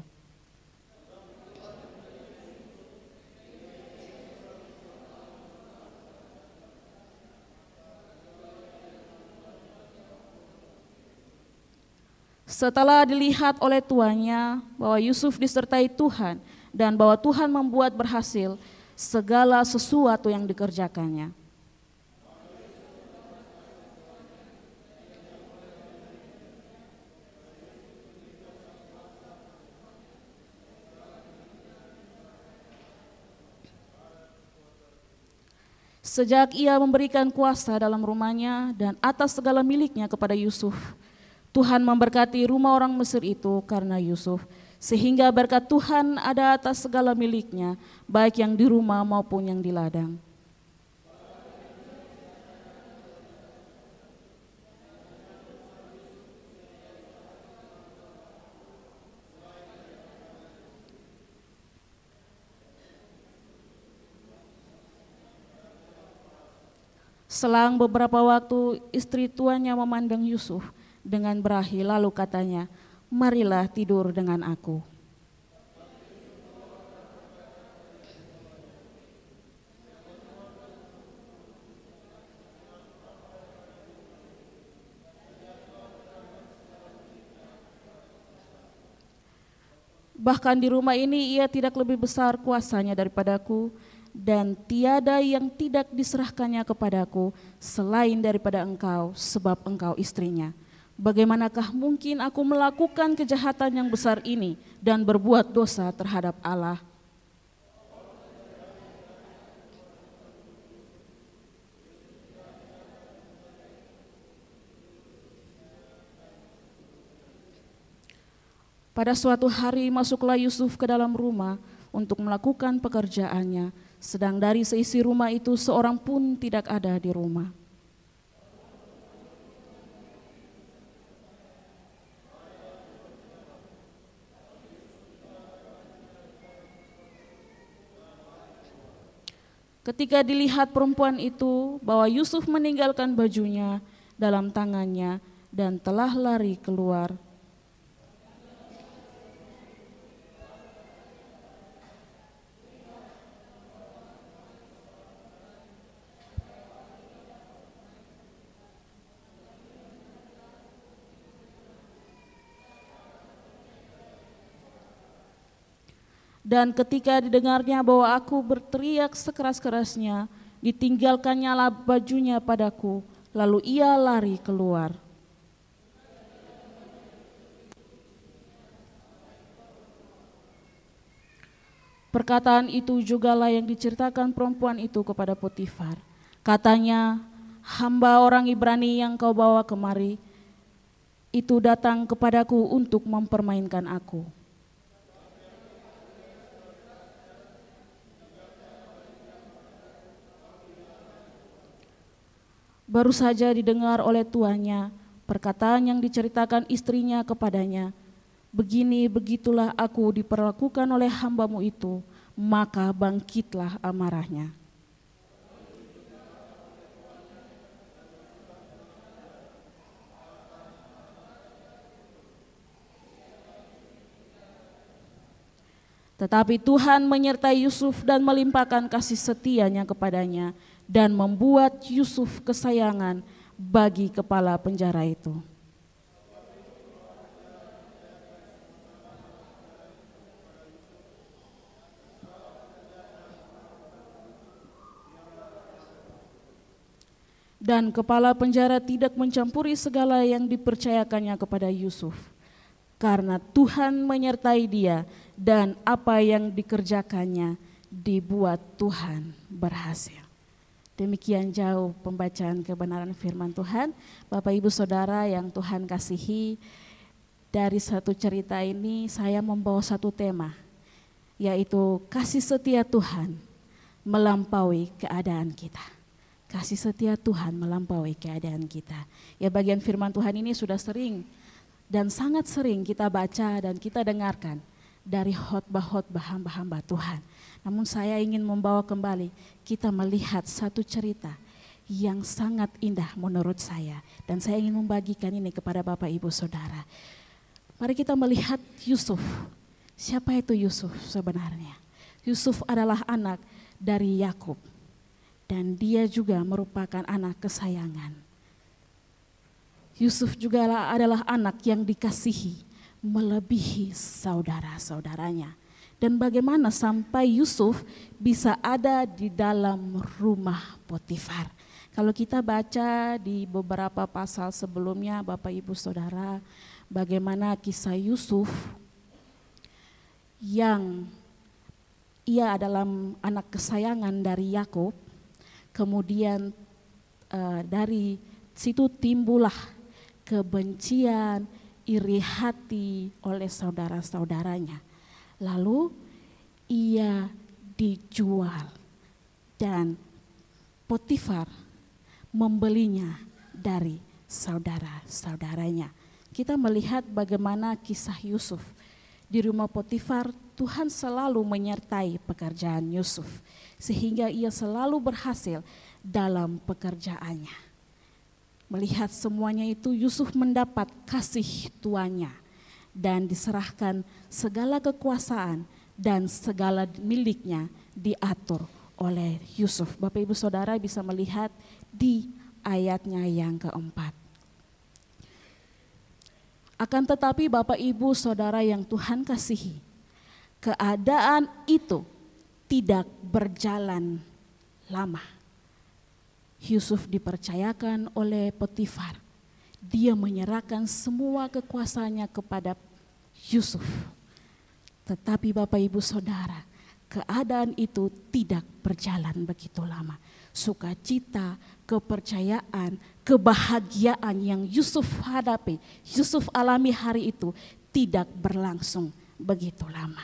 Setelah dilihat oleh tuannya bahwa Yusuf disertai Tuhan dan bahwa Tuhan membuat berhasil segala sesuatu yang dikerjakannya. Sejak ia memberikan kuasa dalam rumahnya dan atas segala miliknya kepada Yusuf, Tuhan memberkati rumah orang Mesir itu karena Yusuf, sehingga berkat Tuhan ada atas segala miliknya, baik yang di rumah maupun yang di ladang. Selang beberapa waktu, istri tuannya memandang Yusuf dengan berahi, lalu katanya, "Marilah tidur dengan aku." Bahkan di rumah ini ia tidak lebih besar kuasanya daripadaku, dan tiada yang tidak diserahkannya kepadaku selain daripada engkau, sebab engkau istrinya. Bagaimanakah mungkin aku melakukan kejahatan yang besar ini dan berbuat dosa terhadap Allah? Pada suatu hari masuklah Yusuf ke dalam rumah untuk melakukan pekerjaannya, sedang dari seisi rumah itu seorang pun tidak ada di rumah. Ketika dilihat perempuan itu bahwa Yusuf meninggalkan bajunya dalam tangannya dan telah lari keluar, Dan ketika didengarnya bahwa aku berteriak sekeras-kerasnya, ditinggalkannya bajunya padaku, lalu ia lari keluar. Perkataan itu jugalah yang diceritakan perempuan itu kepada Potifar. Katanya, hamba orang Ibrani yang kau bawa kemari, itu datang kepadaku untuk mempermainkan aku. Baru saja didengar oleh tuannya perkataan yang diceritakan istrinya kepadanya. Begini begitulah aku diperlakukan oleh hambamu itu, maka bangkitlah amarahnya. Tetapi Tuhan menyertai Yusuf dan melimpahkan kasih setianya kepadanya dan membuat Yusuf kesayangan bagi kepala penjara itu. Dan kepala penjara tidak mencampuri segala yang dipercayakannya kepada Yusuf, karena Tuhan menyertai dia dan apa yang dikerjakannya dibuat Tuhan berhasil. Demikian jauh pembacaan kebenaran firman Tuhan. Bapak Ibu Saudara yang Tuhan kasihi, dari satu cerita ini saya membawa satu tema, yaitu kasih setia Tuhan melampaui keadaan kita. Kasih setia Tuhan melampaui keadaan kita. Ya, bagian firman Tuhan ini sudah sering dan sangat sering kita baca dan kita dengarkan dari khotbah-khotbah hamba-hamba Tuhan. Namun saya ingin membawa kembali kita melihat satu cerita yang sangat indah menurut saya. Dan saya ingin membagikan ini kepada Bapak Ibu Saudara. Mari kita melihat Yusuf. Siapa itu Yusuf sebenarnya? Yusuf adalah anak dari Yakub. Dan dia juga merupakan anak kesayangan. Yusuf juga adalah anak yang dikasihi melebihi saudara-saudaranya. Dan bagaimana sampai Yusuf bisa ada di dalam rumah Potifar. Kalau kita baca di beberapa pasal sebelumnya, Bapak Ibu Saudara, bagaimana kisah Yusuf yang ia adalah anak kesayangan dari Yakub. Kemudian dari situ timbullah kebencian, iri hati oleh saudara-saudaranya. Lalu ia dijual dan Potifar membelinya dari saudara-saudaranya. Kita melihat bagaimana kisah Yusuf. Di rumah Potifar, Tuhan selalu menyertai pekerjaan Yusuf, sehingga ia selalu berhasil dalam pekerjaannya. Melihat semuanya itu, Yusuf mendapat kasih tuannya dan diserahkan segala kekuasaan dan segala miliknya diatur oleh Yusuf. Bapak Ibu Saudara bisa melihat di ayatnya yang keempat. Akan tetapi Bapak Ibu Saudara yang Tuhan kasihi, keadaan itu tidak berjalan lama. Yusuf dipercayakan oleh Potifar. Dia menyerahkan semua kekuasaannya kepada Yusuf. Tetapi Bapak Ibu Saudara, keadaan itu tidak berjalan begitu lama. Sukacita, kepercayaan, kebahagiaan yang Yusuf hadapi, Yusuf alami hari itu tidak berlangsung begitu lama.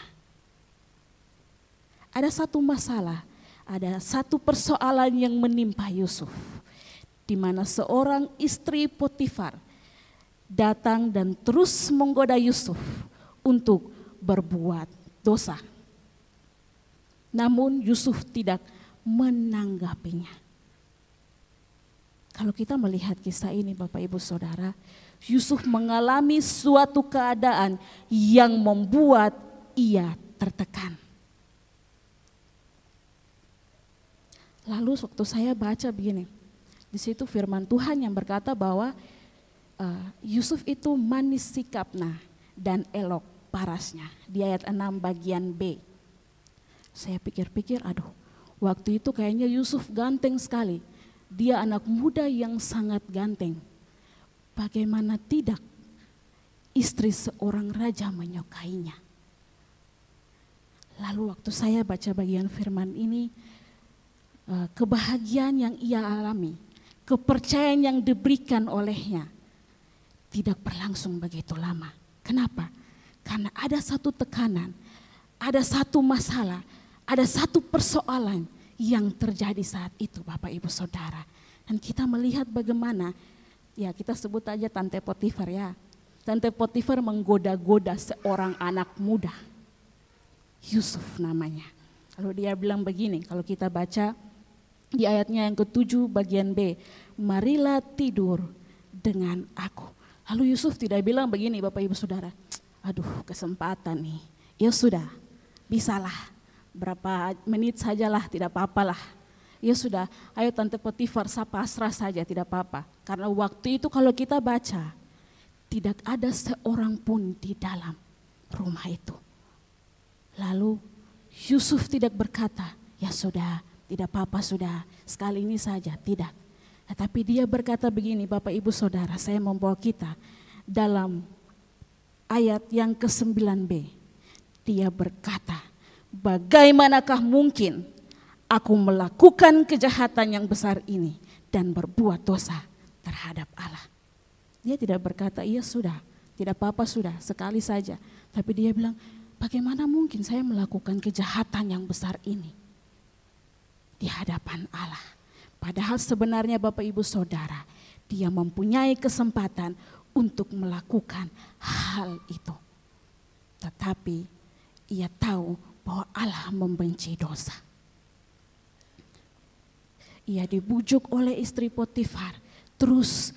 Ada satu masalah, ada satu persoalan yang menimpa Yusuf, di mana seorang istri Potifar datang dan terus menggoda Yusuf untuk berbuat dosa. Namun Yusuf tidak menanggapinya. Kalau kita melihat kisah ini Bapak Ibu Saudara, Yusuf mengalami suatu keadaan yang membuat ia tertekan. Lalu waktu saya baca begini, di situ firman Tuhan yang berkata bahwa Yusuf itu manis sikapna dan elok parasnya. Di ayat 6 bagian B. Saya pikir-pikir, aduh, waktu itu kayaknya Yusuf ganteng sekali. Dia anak muda yang sangat ganteng. Bagaimana tidak istri seorang raja menyukainya. Lalu waktu saya baca bagian firman ini, kebahagiaan yang ia alami, kepercayaan yang diberikan olehnya tidak berlangsung begitu lama. Kenapa? Karena ada satu tekanan, ada satu masalah, ada satu persoalan yang terjadi saat itu, Bapak Ibu Saudara. Dan kita melihat bagaimana, ya kita sebut aja Tante Potifar ya. Tante Potifar menggoda-goda seorang anak muda, Yusuf namanya. Lalu dia bilang begini, kalau kita baca di ayatnya yang ke-7 bagian B, marilah tidur dengan aku. Lalu Yusuf tidak bilang begini, Bapak Ibu Saudara, aduh kesempatan nih, ya sudah, bisalah, berapa menit sajalah, tidak apa-apalah. Ya sudah, ayo Tante Potifar, saya pasrah saja, tidak apa-apa. Karena waktu itu kalau kita baca, tidak ada seorang pun di dalam rumah itu. Lalu Yusuf tidak berkata, ya sudah, tidak apa-apa sudah, sekali ini saja, tidak. Tetapi dia berkata begini, Bapak Ibu Saudara, saya membawa kita dalam ayat yang ke-9b. Dia berkata, bagaimanakah mungkin aku melakukan kejahatan yang besar ini dan berbuat dosa terhadap Allah. Dia tidak berkata, iya sudah, tidak apa-apa sudah, sekali saja. Tapi dia bilang, bagaimana mungkin saya melakukan kejahatan yang besar ini di hadapan Allah. Padahal sebenarnya Bapak Ibu Saudara, dia mempunyai kesempatan untuk melakukan hal itu. Tetapi ia tahu bahwa Allah membenci dosa. Ia dibujuk oleh istri Potifar terus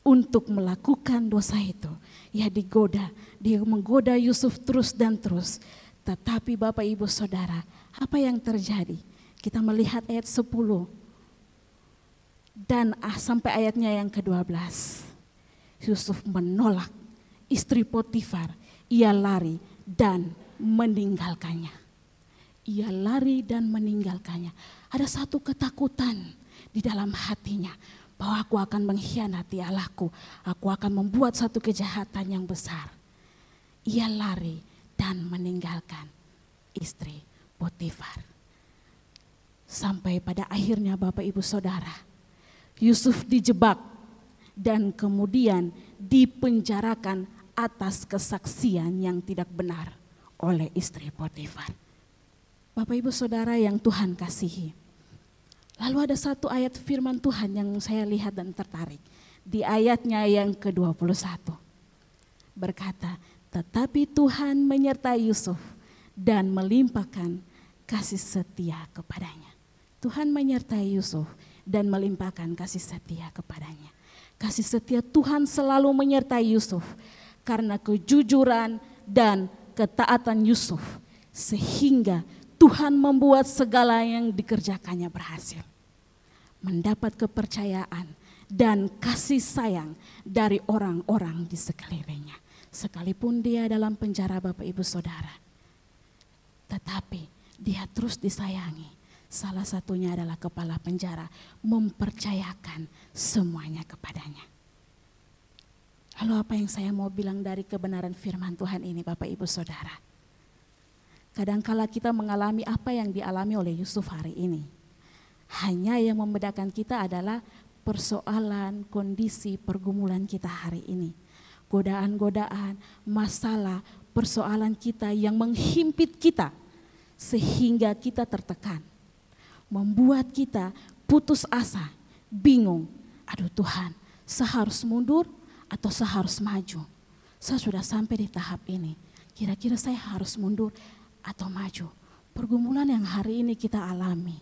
untuk melakukan dosa itu. Ia digoda, dia menggoda Yusuf terus dan terus. Tetapi Bapak Ibu Saudara, apa yang terjadi? Kita melihat ayat 10 dan sampai ayatnya yang ke-12. Yusuf menolak istri Potifar, ia lari dan meninggalkannya. Ia lari dan meninggalkannya. Ada satu ketakutan di dalam hatinya, bahwa aku akan mengkhianati Allahku, aku akan membuat satu kejahatan yang besar. Ia lari dan meninggalkan istri Potifar. Sampai pada akhirnya Bapak Ibu Saudara, Yusuf dijebak dan kemudian dipenjarakan atas kesaksian yang tidak benar oleh istri Potifar. Bapak Ibu Saudara yang Tuhan kasihi. Lalu ada satu ayat firman Tuhan yang saya lihat dan tertarik. Di ayatnya yang ke-21. Berkata, tetapi Tuhan menyertai Yusuf dan melimpahkan kasih setia kepadanya. Tuhan menyertai Yusuf dan melimpahkan kasih setia kepadanya. Kasih setia Tuhan selalu menyertai Yusuf karena kejujuran dan ketaatan Yusuf. Sehingga Tuhan membuat segala yang dikerjakannya berhasil. Mendapat kepercayaan dan kasih sayang dari orang-orang di sekelilingnya. Sekalipun dia dalam penjara Bapak Ibu Saudara. Tetapi dia terus disayangi. Salah satunya adalah kepala penjara mempercayakan semuanya kepadanya. Lalu apa yang saya mau bilang dari kebenaran firman Tuhan ini Bapak Ibu Saudara? Kadangkala kita mengalami apa yang dialami oleh Yusuf hari ini. Hanya yang membedakan kita adalah persoalan, kondisi, pergumulan kita hari ini. Godaan-godaan, masalah, persoalan kita yang menghimpit kita sehingga kita tertekan. Membuat kita putus asa, bingung. Aduh Tuhan, saya harus mundur atau saya harus maju? Saya sudah sampai di tahap ini. Kira-kira saya harus mundur atau maju? Pergumulan yang hari ini kita alami.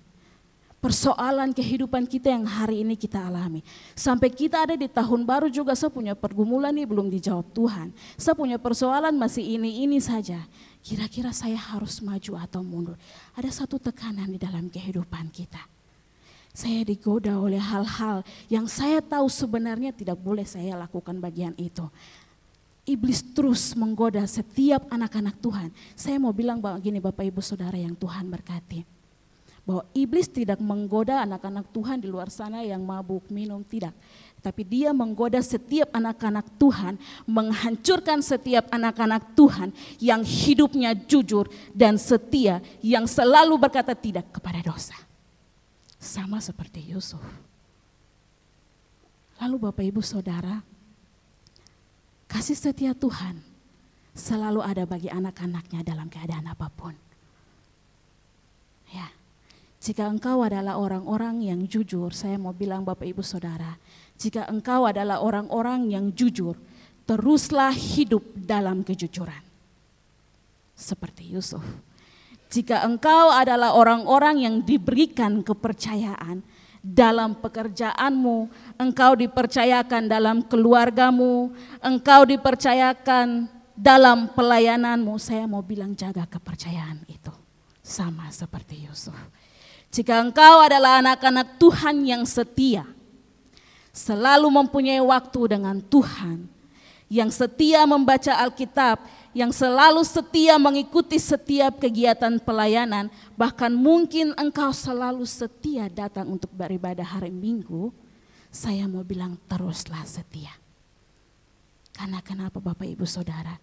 Persoalan kehidupan kita yang hari ini kita alami. Sampai kita ada di tahun baru juga saya punya pergumulan ini belum dijawab Tuhan. Saya punya persoalan masih ini saja. Kira-kira saya harus maju atau mundur? Ada satu tekanan di dalam kehidupan kita. Saya digoda oleh hal-hal yang saya tahu sebenarnya tidak boleh saya lakukan bagian itu. Iblis terus menggoda setiap anak-anak Tuhan. Saya mau bilang bahwa gini Bapak Ibu Saudara yang Tuhan berkati. Bahwa iblis tidak menggoda anak-anak Tuhan di luar sana yang mabuk, minum, tidak. Tapi dia menggoda setiap anak-anak Tuhan, menghancurkan setiap anak-anak Tuhan yang hidupnya jujur dan setia, yang selalu berkata tidak kepada dosa. Sama seperti Yusuf. Lalu Bapak Ibu Saudara, kasih setia Tuhan selalu ada bagi anak-anaknya dalam keadaan apapun. Ya, jika engkau adalah orang-orang yang jujur, saya mau bilang Bapak Ibu Saudara, jika engkau adalah orang-orang yang jujur, teruslah hidup dalam kejujuran. Seperti Yusuf. Jika engkau adalah orang-orang yang diberikan kepercayaan, dalam pekerjaanmu, engkau dipercayakan dalam keluargamu, engkau dipercayakan dalam pelayananmu, saya mau bilang jaga kepercayaan itu. Sama seperti Yusuf. Jika engkau adalah anak-anak Tuhan yang setia, selalu mempunyai waktu dengan Tuhan, yang setia membaca Alkitab, yang selalu setia mengikuti setiap kegiatan pelayanan, bahkan mungkin engkau selalu setia datang untuk beribadah hari Minggu, saya mau bilang teruslah setia. Karena kenapa Bapak Ibu Saudara?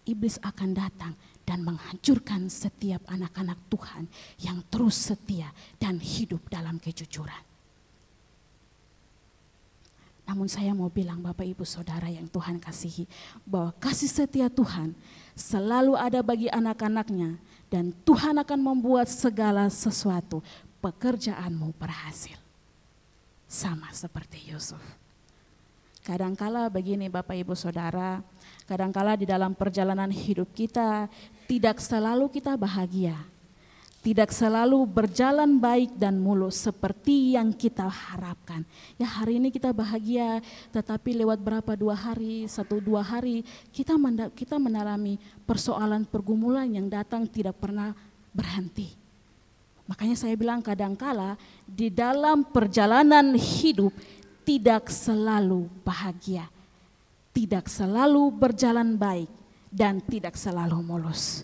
Iblis akan datang dan menghancurkan setiap anak-anak Tuhan yang terus setia dan hidup dalam kejujuran. Namun saya mau bilang Bapak Ibu Saudara yang Tuhan kasihi, bahwa kasih setia Tuhan selalu ada bagi anak-anaknya, dan Tuhan akan membuat segala sesuatu pekerjaanmu berhasil. Sama seperti Yusuf. Kadangkala begini Bapak Ibu Saudara, kadangkala di dalam perjalanan hidup kita tidak selalu kita bahagia. Tidak selalu berjalan baik dan mulus seperti yang kita harapkan. Ya hari ini kita bahagia, tetapi lewat berapa 2 hari, 1-2 hari, kita mengalami persoalan pergumulan yang datang tidak pernah berhenti. Makanya saya bilang kadangkala di dalam perjalanan hidup tidak selalu bahagia, tidak selalu berjalan baik, dan tidak selalu mulus.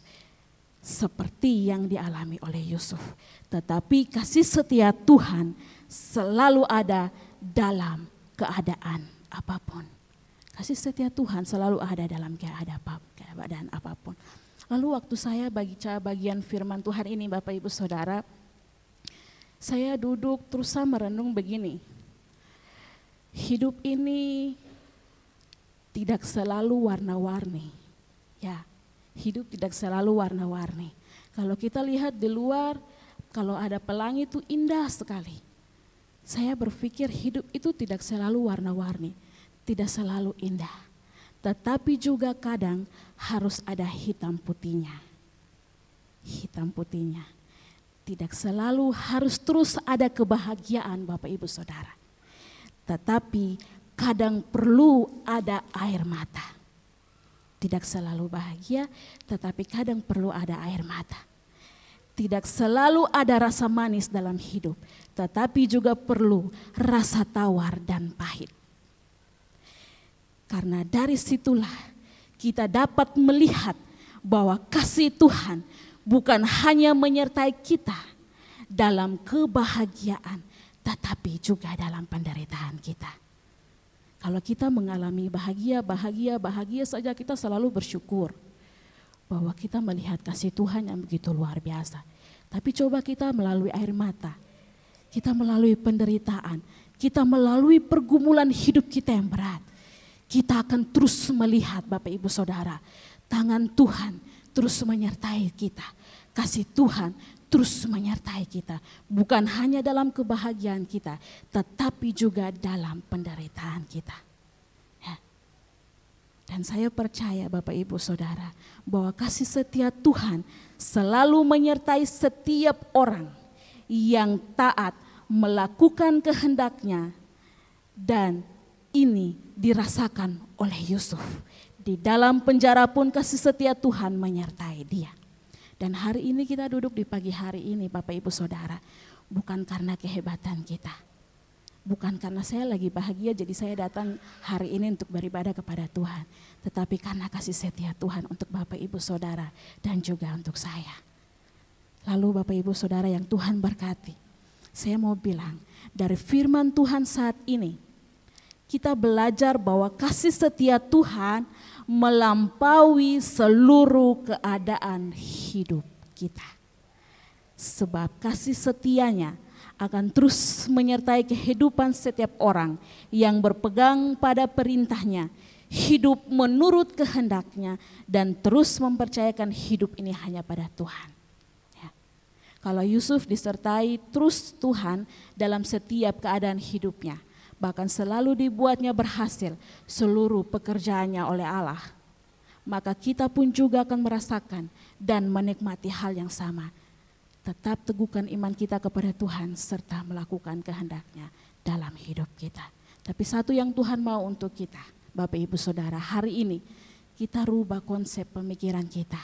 Seperti yang dialami oleh Yusuf. Tetapi kasih setia Tuhan selalu ada dalam keadaan apapun. Kasih setia Tuhan selalu ada dalam keadaan apapun. Lalu waktu saya baca bagian firman Tuhan ini Bapak Ibu Saudara, saya duduk terus merenung begini. Hidup ini tidak selalu warna-warni. Ya. Hidup tidak selalu warna-warni. Kalau kita lihat di luar, kalau ada pelangi itu indah sekali. Saya berpikir hidup itu tidak selalu warna-warni, tidak selalu indah. Tetapi juga kadang harus ada hitam putihnya. Hitam putihnya. Tidak selalu harus terus ada kebahagiaan Bapak Ibu Saudara. Tetapi kadang perlu ada air mata. Tidak selalu bahagia, tetapi kadang perlu ada air mata. Tidak selalu ada rasa manis dalam hidup, tetapi juga perlu rasa tawar dan pahit. Karena dari situlah kita dapat melihat bahwa kasih Tuhan bukan hanya menyertai kita dalam kebahagiaan, tetapi juga dalam penderitaan kita. Kalau kita mengalami bahagia saja, kita selalu bersyukur bahwa kita melihat kasih Tuhan yang begitu luar biasa. Tapi coba kita melalui air mata, kita melalui penderitaan, kita melalui pergumulan hidup kita yang berat. Kita akan terus melihat Bapak Ibu Saudara, tangan Tuhan terus menyertai kita. Kasih Tuhan terus menyertai kita, bukan hanya dalam kebahagiaan kita, tetapi juga dalam penderitaan kita. Ya. Dan saya percaya Bapak Ibu Saudara, bahwa kasih setia Tuhan selalu menyertai setiap orang yang taat melakukan kehendaknya, dan ini dirasakan oleh Yusuf. Di dalam penjara pun kasih setia Tuhan menyertai dia. Dan hari ini kita duduk di pagi hari ini Bapak Ibu Saudara, bukan karena kehebatan kita, Bukan karena saya lagi bahagia jadi saya datang hari ini untuk beribadah kepada Tuhan. Tetapi karena kasih setia Tuhan untuk Bapak Ibu Saudara dan juga untuk saya. Lalu Bapak Ibu Saudara yang Tuhan berkati. Saya mau bilang dari firman Tuhan saat ini. Kita belajar bahwa kasih setia Tuhan melampaui seluruh keadaan hidup kita. Sebab kasih setianya akan terus menyertai kehidupan setiap orang yang berpegang pada perintahnya, hidup menurut kehendaknya, dan terus mempercayakan hidup ini hanya pada Tuhan. Ya. Kalau Yusuf disertai terus Tuhan dalam setiap keadaan hidupnya, bahkan selalu dibuatnya berhasil seluruh pekerjaannya oleh Allah, maka kita pun juga akan merasakan dan menikmati hal yang sama. Tetap teguhkan iman kita kepada Tuhan serta melakukan kehendak-Nya dalam hidup kita. Tapi satu yang Tuhan mau untuk kita, Bapak Ibu Saudara, hari ini kita rubah konsep pemikiran kita.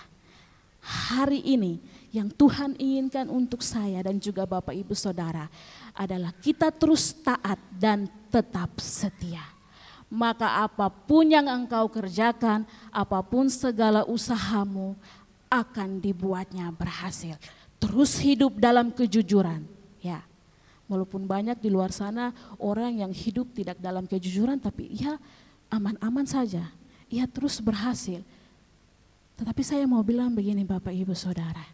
Hari ini yang Tuhan inginkan untuk saya dan juga Bapak Ibu Saudara adalah kita terus taat dan tetap setia. Maka apapun yang engkau kerjakan, apapun segala usahamu akan dibuatnya berhasil. Terus hidup dalam kejujuran, ya. Walaupun banyak di luar sana orang yang hidup tidak dalam kejujuran, tapi ya aman-aman saja, ya terus berhasil. Tetapi saya mau bilang begini Bapak Ibu Saudara,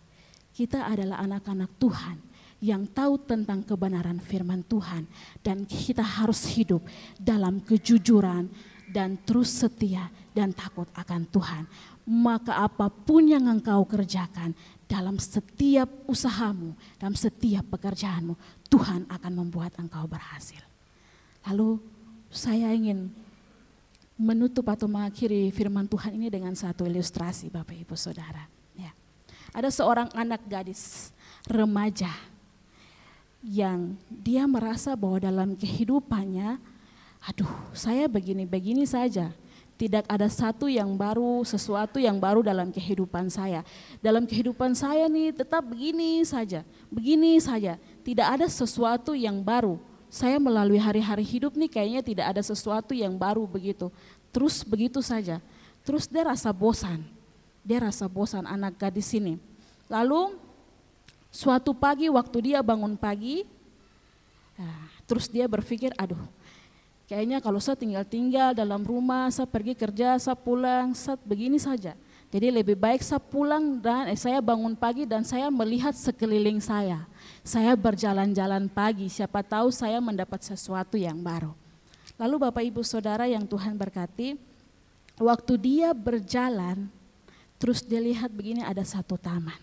kita adalah anak-anak Tuhan yang tahu tentang kebenaran firman Tuhan dan kita harus hidup dalam kejujuran dan terus setia dan takut akan Tuhan. Maka apapun yang engkau kerjakan dalam setiap usahamu, dalam setiap pekerjaanmu, Tuhan akan membuat engkau berhasil. Lalu saya ingin menutup atau mengakhiri firman Tuhan ini dengan satu ilustrasi Bapak Ibu Saudara. Ya. Ada seorang anak gadis remaja yang dia merasa bahwa dalam kehidupannya, aduh saya begini-begini saja. Tidak ada sesuatu yang baru dalam kehidupan saya. Dalam kehidupan saya nih tetap begini saja. Tidak ada sesuatu yang baru. Saya melalui hari-hari hidup nih kayaknya tidak ada sesuatu yang baru begitu. Terus begitu saja. Terus dia rasa bosan anak gadis ini. Lalu suatu pagi waktu dia bangun pagi, terus dia berpikir, aduh kayaknya kalau saya tinggal dalam rumah, saya pergi kerja, saya pulang, saya begini saja. Jadi lebih baik saya pulang dan saya bangun pagi dan saya melihat sekeliling saya. Saya berjalan-jalan pagi, siapa tahu saya mendapat sesuatu yang baru. Lalu Bapak Ibu Saudara yang Tuhan berkati, waktu dia berjalan, terus dia lihat begini ada satu taman.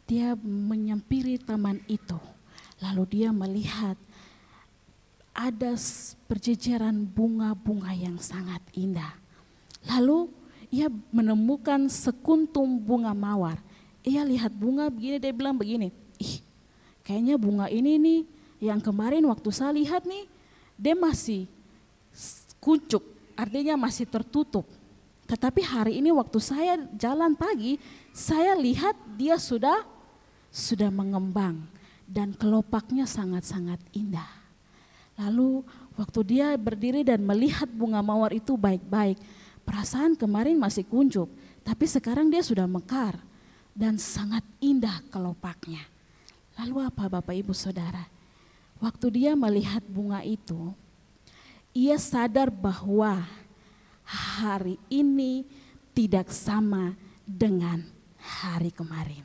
Dia menyempiri taman itu, lalu dia melihat ada berjejeran bunga-bunga yang sangat indah. Lalu ia menemukan sekuntum bunga mawar. Ia lihat bunga begini, dia bilang begini, kayaknya bunga ini nih yang kemarin waktu saya lihat nih, dia masih kuncup, artinya masih tertutup. Tetapi hari ini waktu saya jalan pagi, saya lihat dia sudah mengembang dan kelopaknya sangat-sangat indah. Lalu waktu dia berdiri dan melihat bunga mawar itu baik-baik, perasaan kemarin masih kuncup, tapi sekarang dia sudah mekar dan sangat indah kelopaknya. Lalu apa Bapak Ibu Saudara? Waktu dia melihat bunga itu, ia sadar bahwa hari ini tidak sama dengan hari kemarin.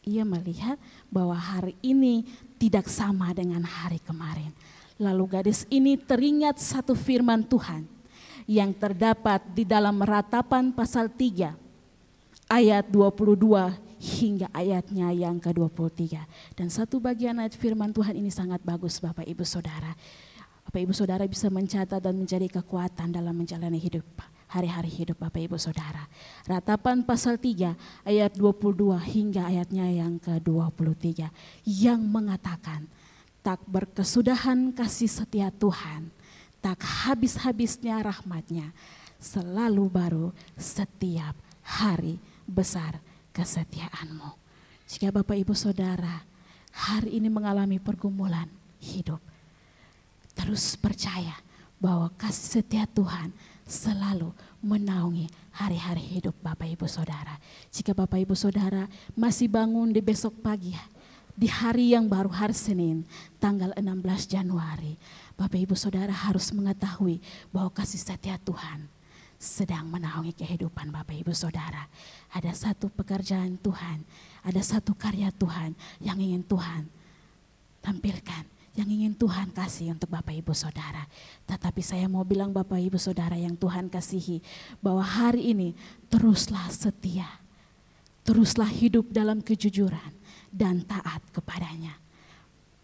Ia melihat bahwa hari ini tidak sama dengan hari kemarin. Lalu gadis ini teringat satu firman Tuhan yang terdapat di dalam Ratapan pasal 3 ayat 22 hingga ayatnya yang ke-23. Dan satu bagian ayat firman Tuhan ini sangat bagus Bapak Ibu Saudara. Bapak Ibu Saudara bisa mencatat dan menjadi kekuatan dalam menjalani hidup hari-hari hidup Bapak Ibu Saudara. Ratapan pasal 3 ayat 22 hingga ayatnya yang ke-23 yang mengatakan, tak berkesudahan kasih setia Tuhan, tak habis-habisnya rahmat-Nya, selalu baru setiap hari besar kesetiaan-Mu. Jika Bapak Ibu Saudara hari ini mengalami pergumulan hidup, terus percaya bahwa kasih setia Tuhan selalu menaungi hari-hari hidup Bapak Ibu Saudara. Jika Bapak Ibu Saudara masih bangun di besok pagi, di hari yang baru, hari Senin, tanggal 16 Januari, Bapak Ibu Saudara harus mengetahui bahwa kasih setia Tuhan sedang menaungi kehidupan Bapak Ibu Saudara. Ada satu pekerjaan Tuhan, ada satu karya Tuhan yang ingin Tuhan tampilkan, yang ingin Tuhan kasih untuk Bapak Ibu Saudara. Tetapi saya mau bilang Bapak Ibu Saudara yang Tuhan kasihi, bahwa hari ini teruslah setia, teruslah hidup dalam kejujuran dan taat kepadanya.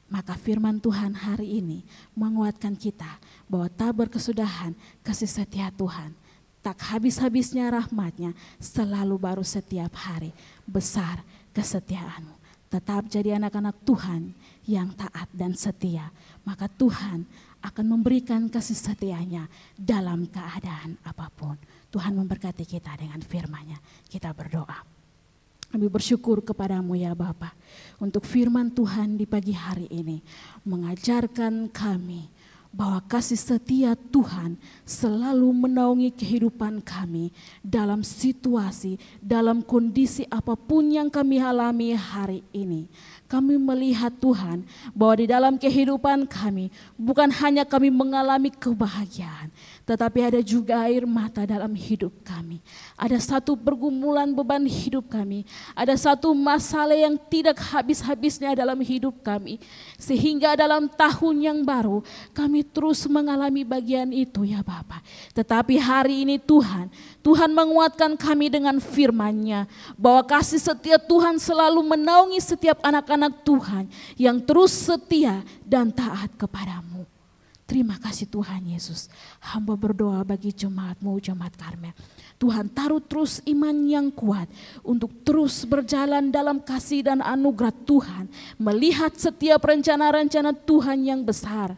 Maka firman Tuhan hari ini menguatkan kita bahwa tak berkesudahan kasih setia Tuhan, tak habis-habisnya rahmatnya, selalu baru setiap hari, besar kesetiaanmu. Tetap jadi anak-anak Tuhan yang taat dan setia, maka Tuhan akan memberikan kasih setianya dalam keadaan apapun. Tuhan memberkati kita dengan firman-Nya. Kita berdoa. Kami bersyukur kepadamu ya Bapa, untuk firman Tuhan di pagi hari ini mengajarkan kami bahwa kasih setia Tuhan selalu menaungi kehidupan kami dalam situasi, dalam kondisi apapun yang kami alami hari ini. Kami melihat Tuhan bahwa di dalam kehidupan kami bukan hanya kami mengalami kebahagiaan, tetapi ada juga air mata dalam hidup kami. Ada satu pergumulan beban hidup kami, ada satu masalah yang tidak habis-habisnya dalam hidup kami. Sehingga dalam tahun yang baru kami terus mengalami bagian itu ya Bapa. Tetapi hari ini Tuhan menguatkan kami dengan firman-Nya bahwa kasih setia Tuhan selalu menaungi setiap anak-anak Tuhan yang terus setia dan taat kepadamu. Terima kasih Tuhan Yesus. Hamba berdoa bagi jemaat-Mu, jemaat Karmel. Tuhan taruh terus iman yang kuat untuk terus berjalan dalam kasih dan anugerah Tuhan. Melihat setiap rencana-rencana Tuhan yang besar.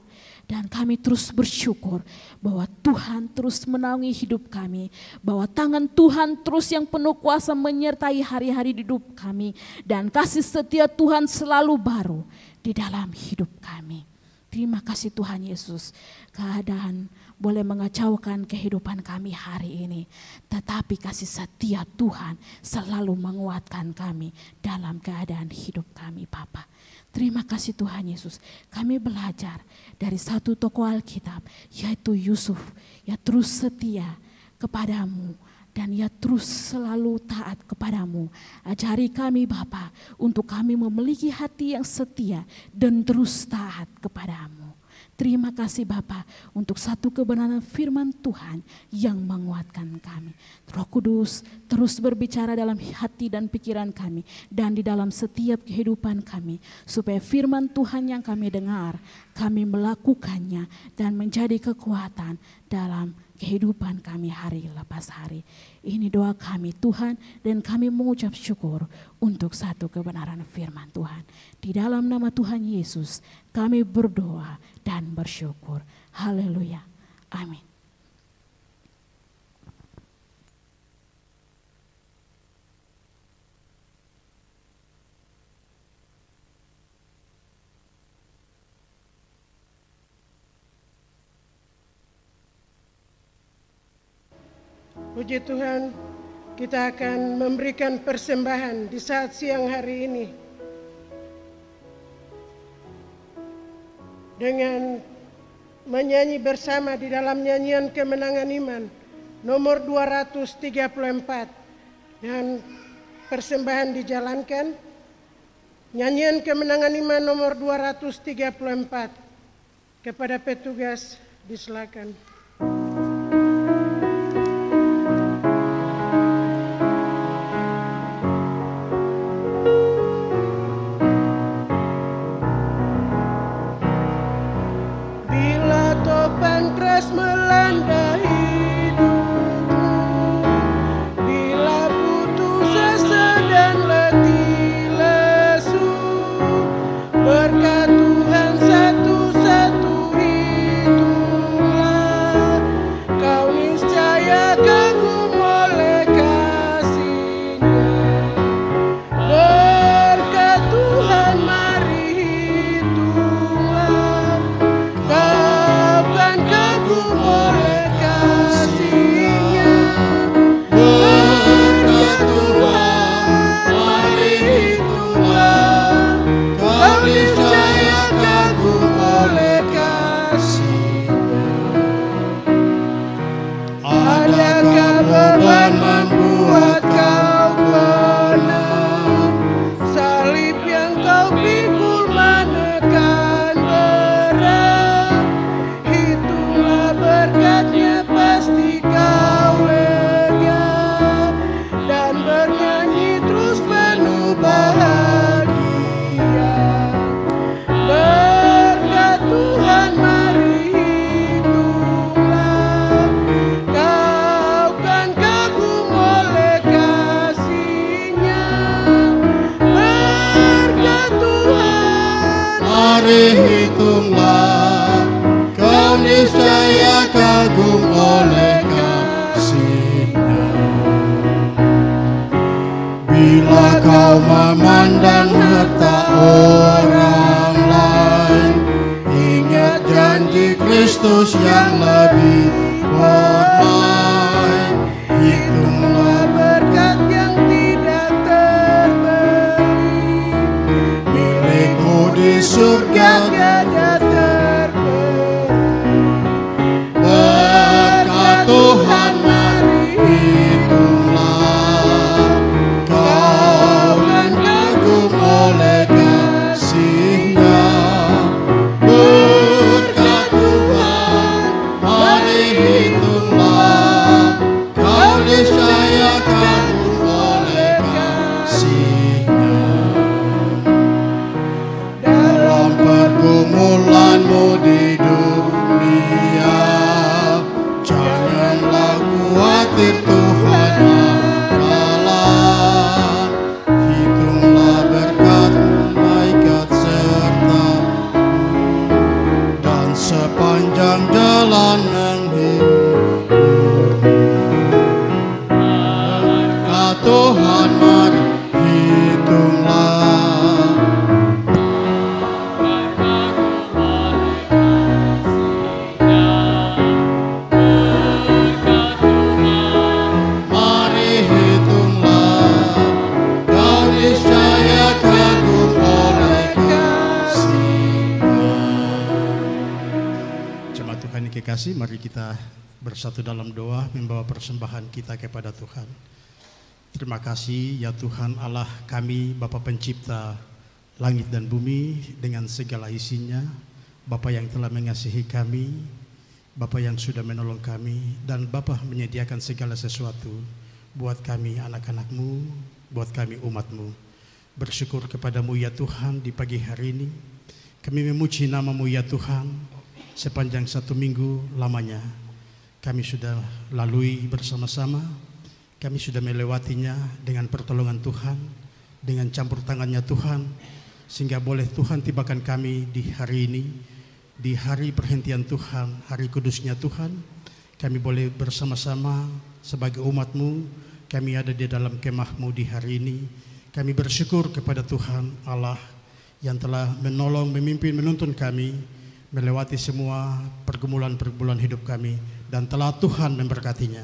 Dan kami terus bersyukur bahwa Tuhan terus menaungi hidup kami. Bahwa tangan Tuhan terus yang penuh kuasa menyertai hari-hari hidup kami. Dan kasih setia Tuhan selalu baru di dalam hidup kami. Terima kasih Tuhan Yesus. Keadaan boleh mengacaukan kehidupan kami hari ini. Tetapi kasih setia Tuhan selalu menguatkan kami dalam keadaan hidup kami Bapa. Terima kasih Tuhan Yesus. Kami belajar dari satu tokoh Alkitab, yaitu Yusuf, yang terus setia kepadamu dan ia terus selalu taat kepadamu. Ajari kami Bapa untuk kami memiliki hati yang setia dan terus taat kepadamu. Terima kasih Bapa untuk satu kebenaran firman Tuhan yang menguatkan kami. Roh Kudus terus berbicara dalam hati dan pikiran kami dan di dalam setiap kehidupan kami. Supaya firman Tuhan yang kami dengar, kami melakukannya dan menjadi kekuatan dalam kehidupan kami hari lepas hari. Ini doa kami Tuhan dan kami mengucap syukur untuk satu kebenaran firman Tuhan. Di dalam nama Tuhan Yesus kami berdoa dan bersyukur. Haleluya. Amin. Puji Tuhan, kita akan memberikan persembahan di saat siang hari ini. Dengan menyanyi bersama di dalam nyanyian kemenangan iman nomor 234. Dan persembahan dijalankan. Nyanyian kemenangan iman nomor 234. Kepada petugas disilakan. Melanda hidupmu, bila putus asa dan letih lesu, berkat Tuhan satu-satu itulah mari hitunglah, kau niscaya kagum oleh kasih-Nya. Bila kau memandang harta orang lain, ingat janji Kristus yang lebih permai. Hitunglah berkat yang tidak terbeli, milikmu di surga tiada terbeli. berkat Tuhan, mari hitunglah, kau kagum oleh kasih-Nya. Berkat Tuhan, mari hitunglah, kau niscaya kagum oleh kasih-Nya. Dalam pergumulanmu di dunia, janganlah khawatir, Tuhan Allah. Hitunglah berkat malaikat serta dan sepanjang jalan menghibur. Berkat Tuhan, mari hitunglah. Mari hitunglah, kau niscaya kagum oleh kasih-Nya. Jemaat Tuhan yang kekasih, mari kita bersatu dalam doa membawa persembahan kita kepada Tuhan. Terima kasih ya Tuhan Allah kami, Bapa Pencipta langit dan bumi dengan segala isinya, Bapa yang telah mengasihi kami, Bapa yang sudah menolong kami, dan Bapa menyediakan segala sesuatu buat kami anak-anak-Mu, buat kami umat-Mu. Bersyukur kepadamu ya Tuhan di pagi hari ini. Kami memuji nama-Mu ya Tuhan sepanjang 1 minggu lamanya. Kami sudah lalui bersama-sama, kami sudah melewatinya dengan pertolongan Tuhan, dengan campur tangannya Tuhan, sehingga boleh Tuhan tibakan kami di hari ini, di hari perhentian Tuhan, hari kudusnya Tuhan. Kami boleh bersama-sama sebagai umat-Mu, kami ada di dalam kemah-Mu di hari ini. Kami bersyukur kepada Tuhan Allah yang telah menolong, memimpin, menuntun kami melewati semua pergumulan-pergumulan hidup kami, dan telah Tuhan memberkatinya.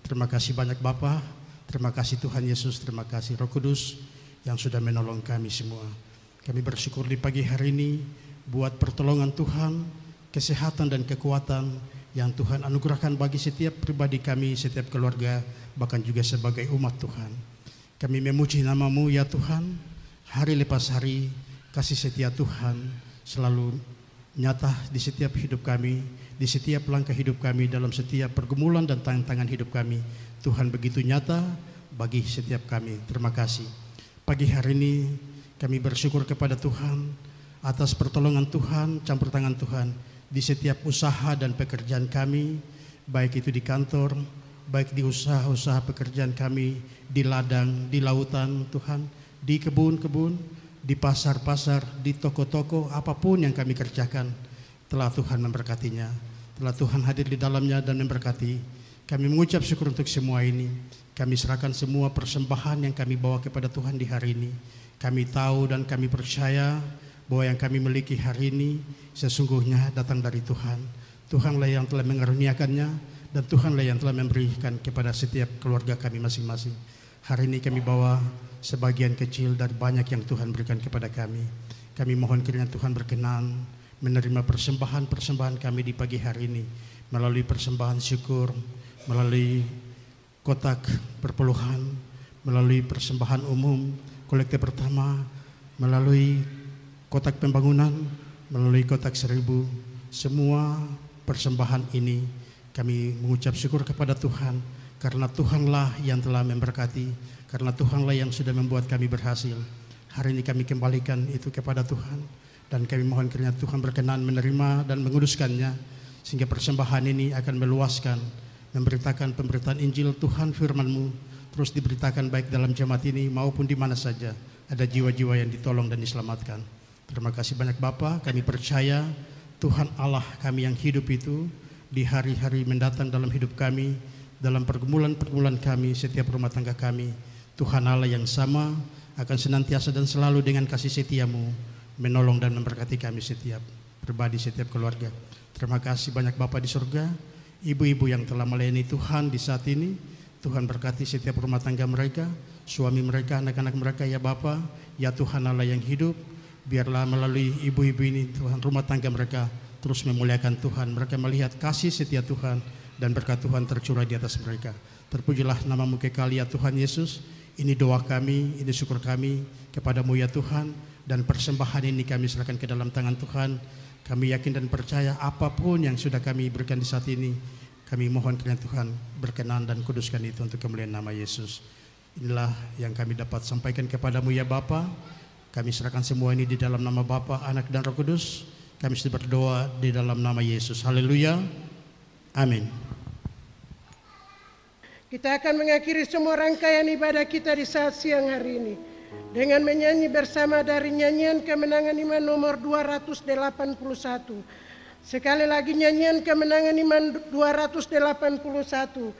Terima kasih banyak Bapa, terima kasih Tuhan Yesus, terima kasih Roh Kudus yang sudah menolong kami semua. Kami bersyukur di pagi hari ini buat pertolongan Tuhan, kesehatan dan kekuatan yang Tuhan anugerahkan bagi setiap pribadi kami, setiap keluarga, bahkan juga sebagai umat Tuhan. Kami memuji nama-Mu ya Tuhan, hari lepas hari kasih setia Tuhan selalu nyata di setiap hidup kami, di setiap langkah hidup kami, dalam setiap pergumulan dan tantangan hidup kami. Tuhan begitu nyata bagi setiap kami. Terima kasih. Pagi hari ini kami bersyukur kepada Tuhan atas pertolongan Tuhan, campur tangan Tuhan di setiap usaha dan pekerjaan kami, baik itu di kantor, baik di usaha-usaha pekerjaan kami, di ladang, di lautan Tuhan, di kebun-kebun, di pasar-pasar, di toko-toko, apapun yang kami kerjakan, telah Tuhan memberkatinya, telah Tuhan hadir di dalamnya dan memberkati. Kami mengucap syukur untuk semua ini. Kami serahkan semua persembahan yang kami bawa kepada Tuhan di hari ini. Kami tahu dan kami percaya bahwa yang kami miliki hari ini sesungguhnya datang dari Tuhan. Tuhanlah yang telah mengaruniakannya, dan Tuhanlah yang telah memberikan kepada setiap keluarga kami masing-masing. Hari ini kami bawa sebagian kecil dari banyak yang Tuhan berikan kepada kami. Kami mohon kiranya Tuhan berkenan menerima persembahan-persembahan kami di pagi hari ini, melalui persembahan syukur, melalui kotak perpuluhan, melalui persembahan umum, kolektif pertama, melalui kotak pembangunan, melalui kotak 1000. Semua persembahan ini kami mengucap syukur kepada Tuhan, karena Tuhanlah yang telah memberkati, karena Tuhanlah yang sudah membuat kami berhasil. Hari ini kami kembalikan itu kepada Tuhan, dan kami mohon kiranya Tuhan berkenan menerima dan menguduskannya, sehingga persembahan ini akan meluaskan, memberitakan pemberitaan Injil Tuhan, firman-Mu, terus diberitakan baik dalam jemaat ini maupun di mana saja ada jiwa-jiwa yang ditolong dan diselamatkan. Terima kasih banyak Bapa, kami percaya Tuhan Allah kami yang hidup itu di hari-hari mendatang dalam hidup kami, dalam pergumulan-pergumulan kami, setiap rumah tangga kami, Tuhan Allah yang sama akan senantiasa dan selalu dengan kasih setia-Mu menolong dan memberkati kami setiap pribadi, setiap keluarga. Terima kasih banyak Bapa di surga, ibu-ibu yang telah melayani Tuhan di saat ini. Tuhan berkati setiap rumah tangga mereka, suami mereka, anak-anak mereka ya Bapa, ya Tuhan Allah yang hidup. Biarlah melalui ibu-ibu ini Tuhan rumah tangga mereka terus memuliakan Tuhan. Mereka melihat kasih setia Tuhan dan berkat Tuhan tercurah di atas mereka. Terpujilah nama-Mu kekal ya Tuhan Yesus. Ini doa kami, ini syukur kami kepada-Mu ya Tuhan. Dan persembahan ini kami serahkan ke dalam tangan Tuhan. Kami yakin dan percaya apapun yang sudah kami berikan di saat ini, kami mohon kiranya Tuhan berkenan dan kuduskan itu untuk kemuliaan nama Yesus. Inilah yang kami dapat sampaikan kepada-Mu ya Bapa. Kami serahkan semua ini di dalam nama Bapa, Anak dan Roh Kudus. Kami sudah berdoa di dalam nama Yesus. Haleluya. Amin. Kita akan mengakhiri semua rangkaian ibadah kita di saat siang hari ini dengan menyanyi bersama dari nyanyian kemenangan iman nomor 281. Sekali lagi nyanyian kemenangan iman 281.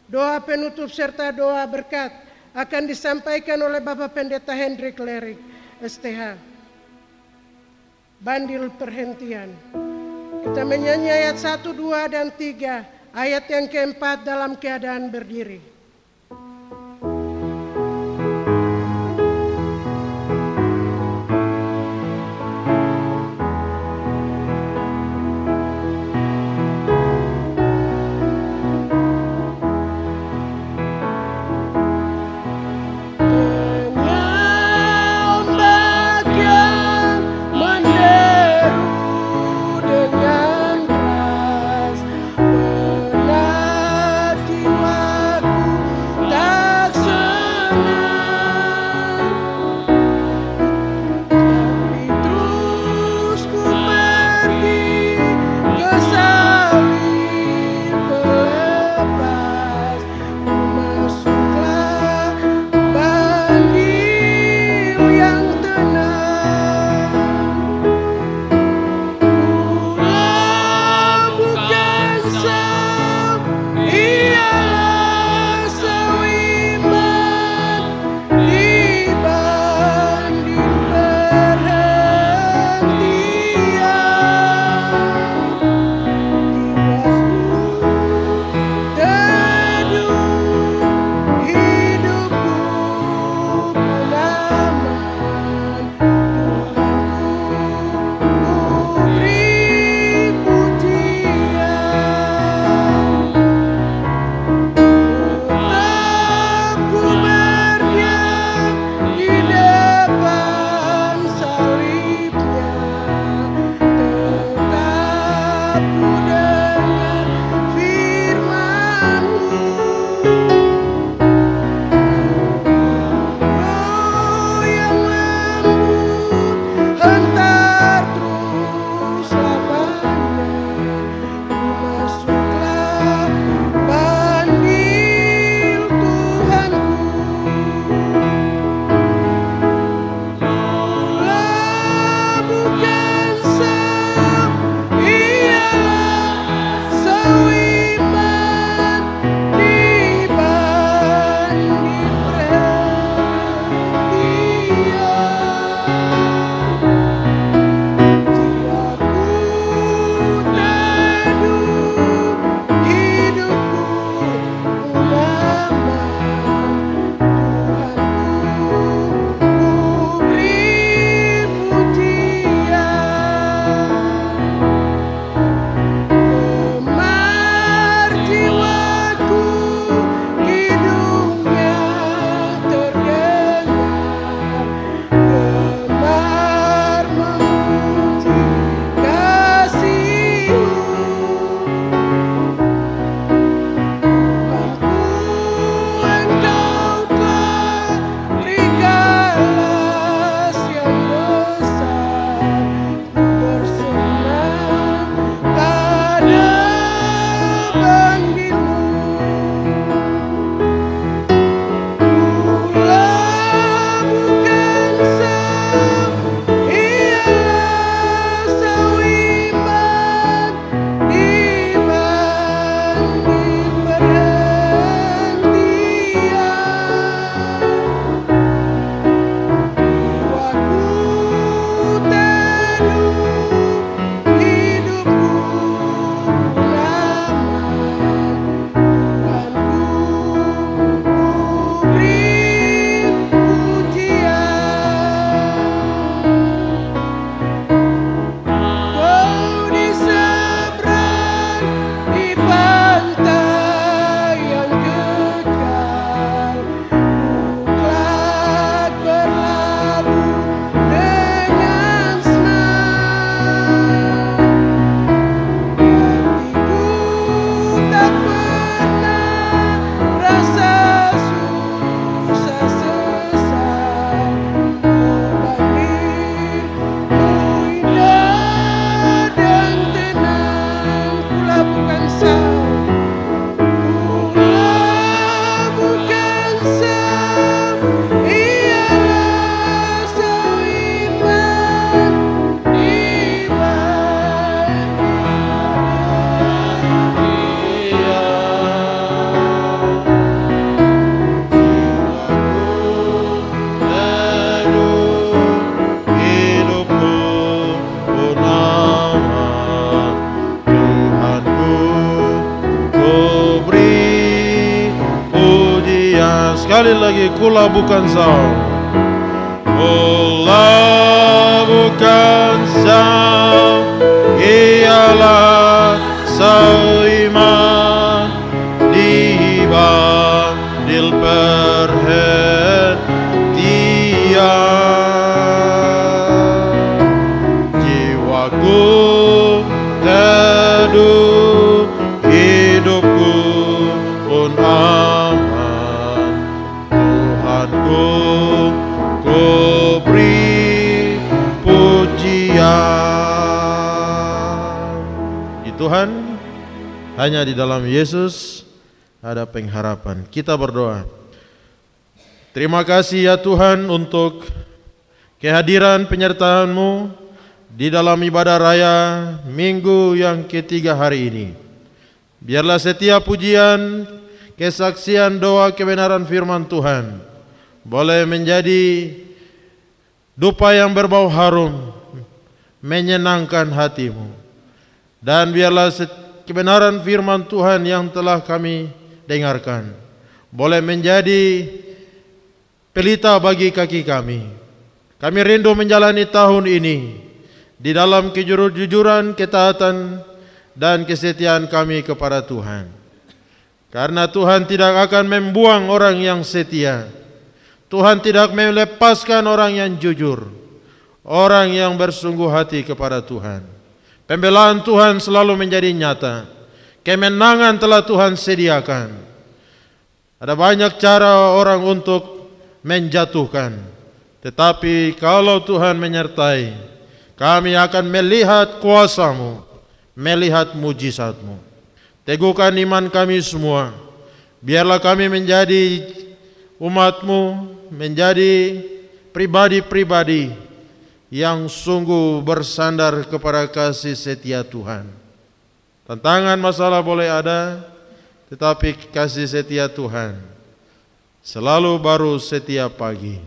Doa penutup serta doa berkat akan disampaikan oleh Bapak Pendeta Hendrik Lerik, STH. Bandil perhentian. Kita menyanyi ayat 1, 2, dan 3. Ayat yang keempat dalam keadaan berdiri. Penat jiwaku lagi, kula bukan saung. Kula bukan saung, ialah seiman di bandil perhentian. Jiwaku teduh, hidupku pun aman. Tuhanku ku beri pujian. Di Tuhan, hanya di dalam Yesus ada pengharapan. Kita berdoa. Terima kasih ya Tuhan untuk kehadiran penyertaan-Mu di dalam ibadah raya minggu yang ketiga hari ini. Biarlah setiap pujian, kesaksian, doa, kebenaran firman Tuhan boleh menjadi dupa yang berbau harum, menyenangkan hati-Mu. Dan biarlah kebenaran firman Tuhan yang telah kami dengarkan boleh menjadi pelita bagi kaki kami. Kami rindu menjalani tahun ini di dalam kejujuran, ketaatan, dan kesetiaan kami kepada Tuhan. Karena Tuhan tidak akan membuang orang yang setia. Tuhan tidak melepaskan orang yang jujur, orang yang bersungguh hati kepada Tuhan. Pembelaan Tuhan selalu menjadi nyata. Kemenangan telah Tuhan sediakan. Ada banyak cara orang untuk menjatuhkan, tetapi kalau Tuhan menyertai, kami akan melihat kuasa-Mu, melihat mujizat-Mu. Teguhkan iman kami semua. Biarlah kami menjadi umat-Mu, menjadi pribadi-pribadi yang sungguh bersandar kepada kasih setia Tuhan. Tantangan masalah boleh ada, tetapi kasih setia Tuhan selalu baru setiap pagi.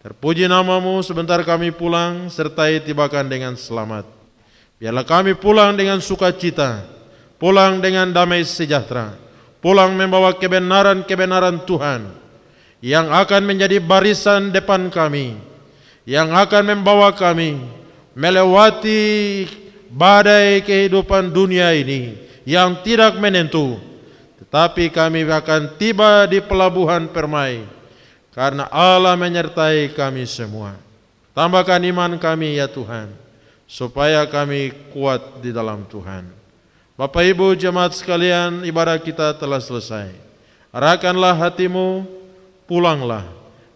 Terpuji nama-Mu, sebentar kami pulang, sertai tibakan dengan selamat. Biarlah kami pulang dengan sukacita, pulang dengan damai sejahtera, pulang membawa kebenaran-kebenaran Tuhan yang akan menjadi barisan depan kami, yang akan membawa kami melewati badai kehidupan dunia ini yang tidak menentu. Tetapi kami akan tiba di pelabuhan permai karena Allah menyertai kami semua. Tambahkan iman kami ya Tuhan, supaya kami kuat di dalam Tuhan. Bapak Ibu jemaat sekalian, ibadah kita telah selesai. Arahkanlah hatimu, pulanglah,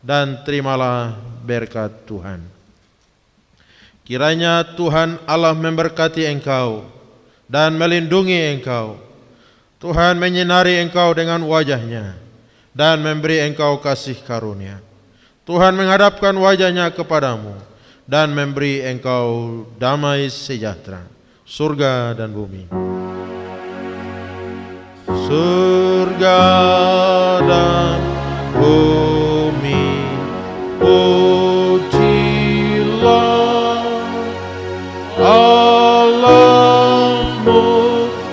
dan terimalah berkat Tuhan. Kiranya Tuhan Allah memberkati engkau dan melindungi engkau. Tuhan menyinari engkau dengan wajah-Nya dan memberi engkau kasih karunia. Tuhan menghadapkan wajah-Nya kepadamu dan memberi engkau damai sejahtera. Surga dan bumi. Surga dan bumi, pujilah Allahmu,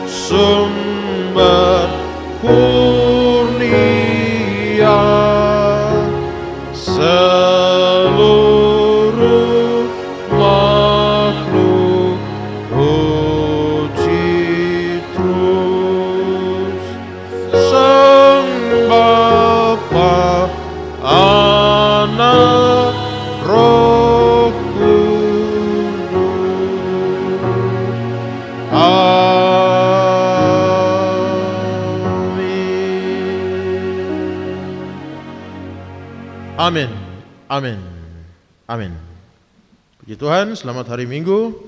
sumber kurnia. Seluruh makhluk puji terus Sang Bapa, Anak, Roh Kudus. Amin. Amin. Amin. Puji Tuhan, selamat hari Minggu.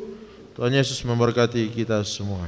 Tuhan Yesus memberkati kita semua.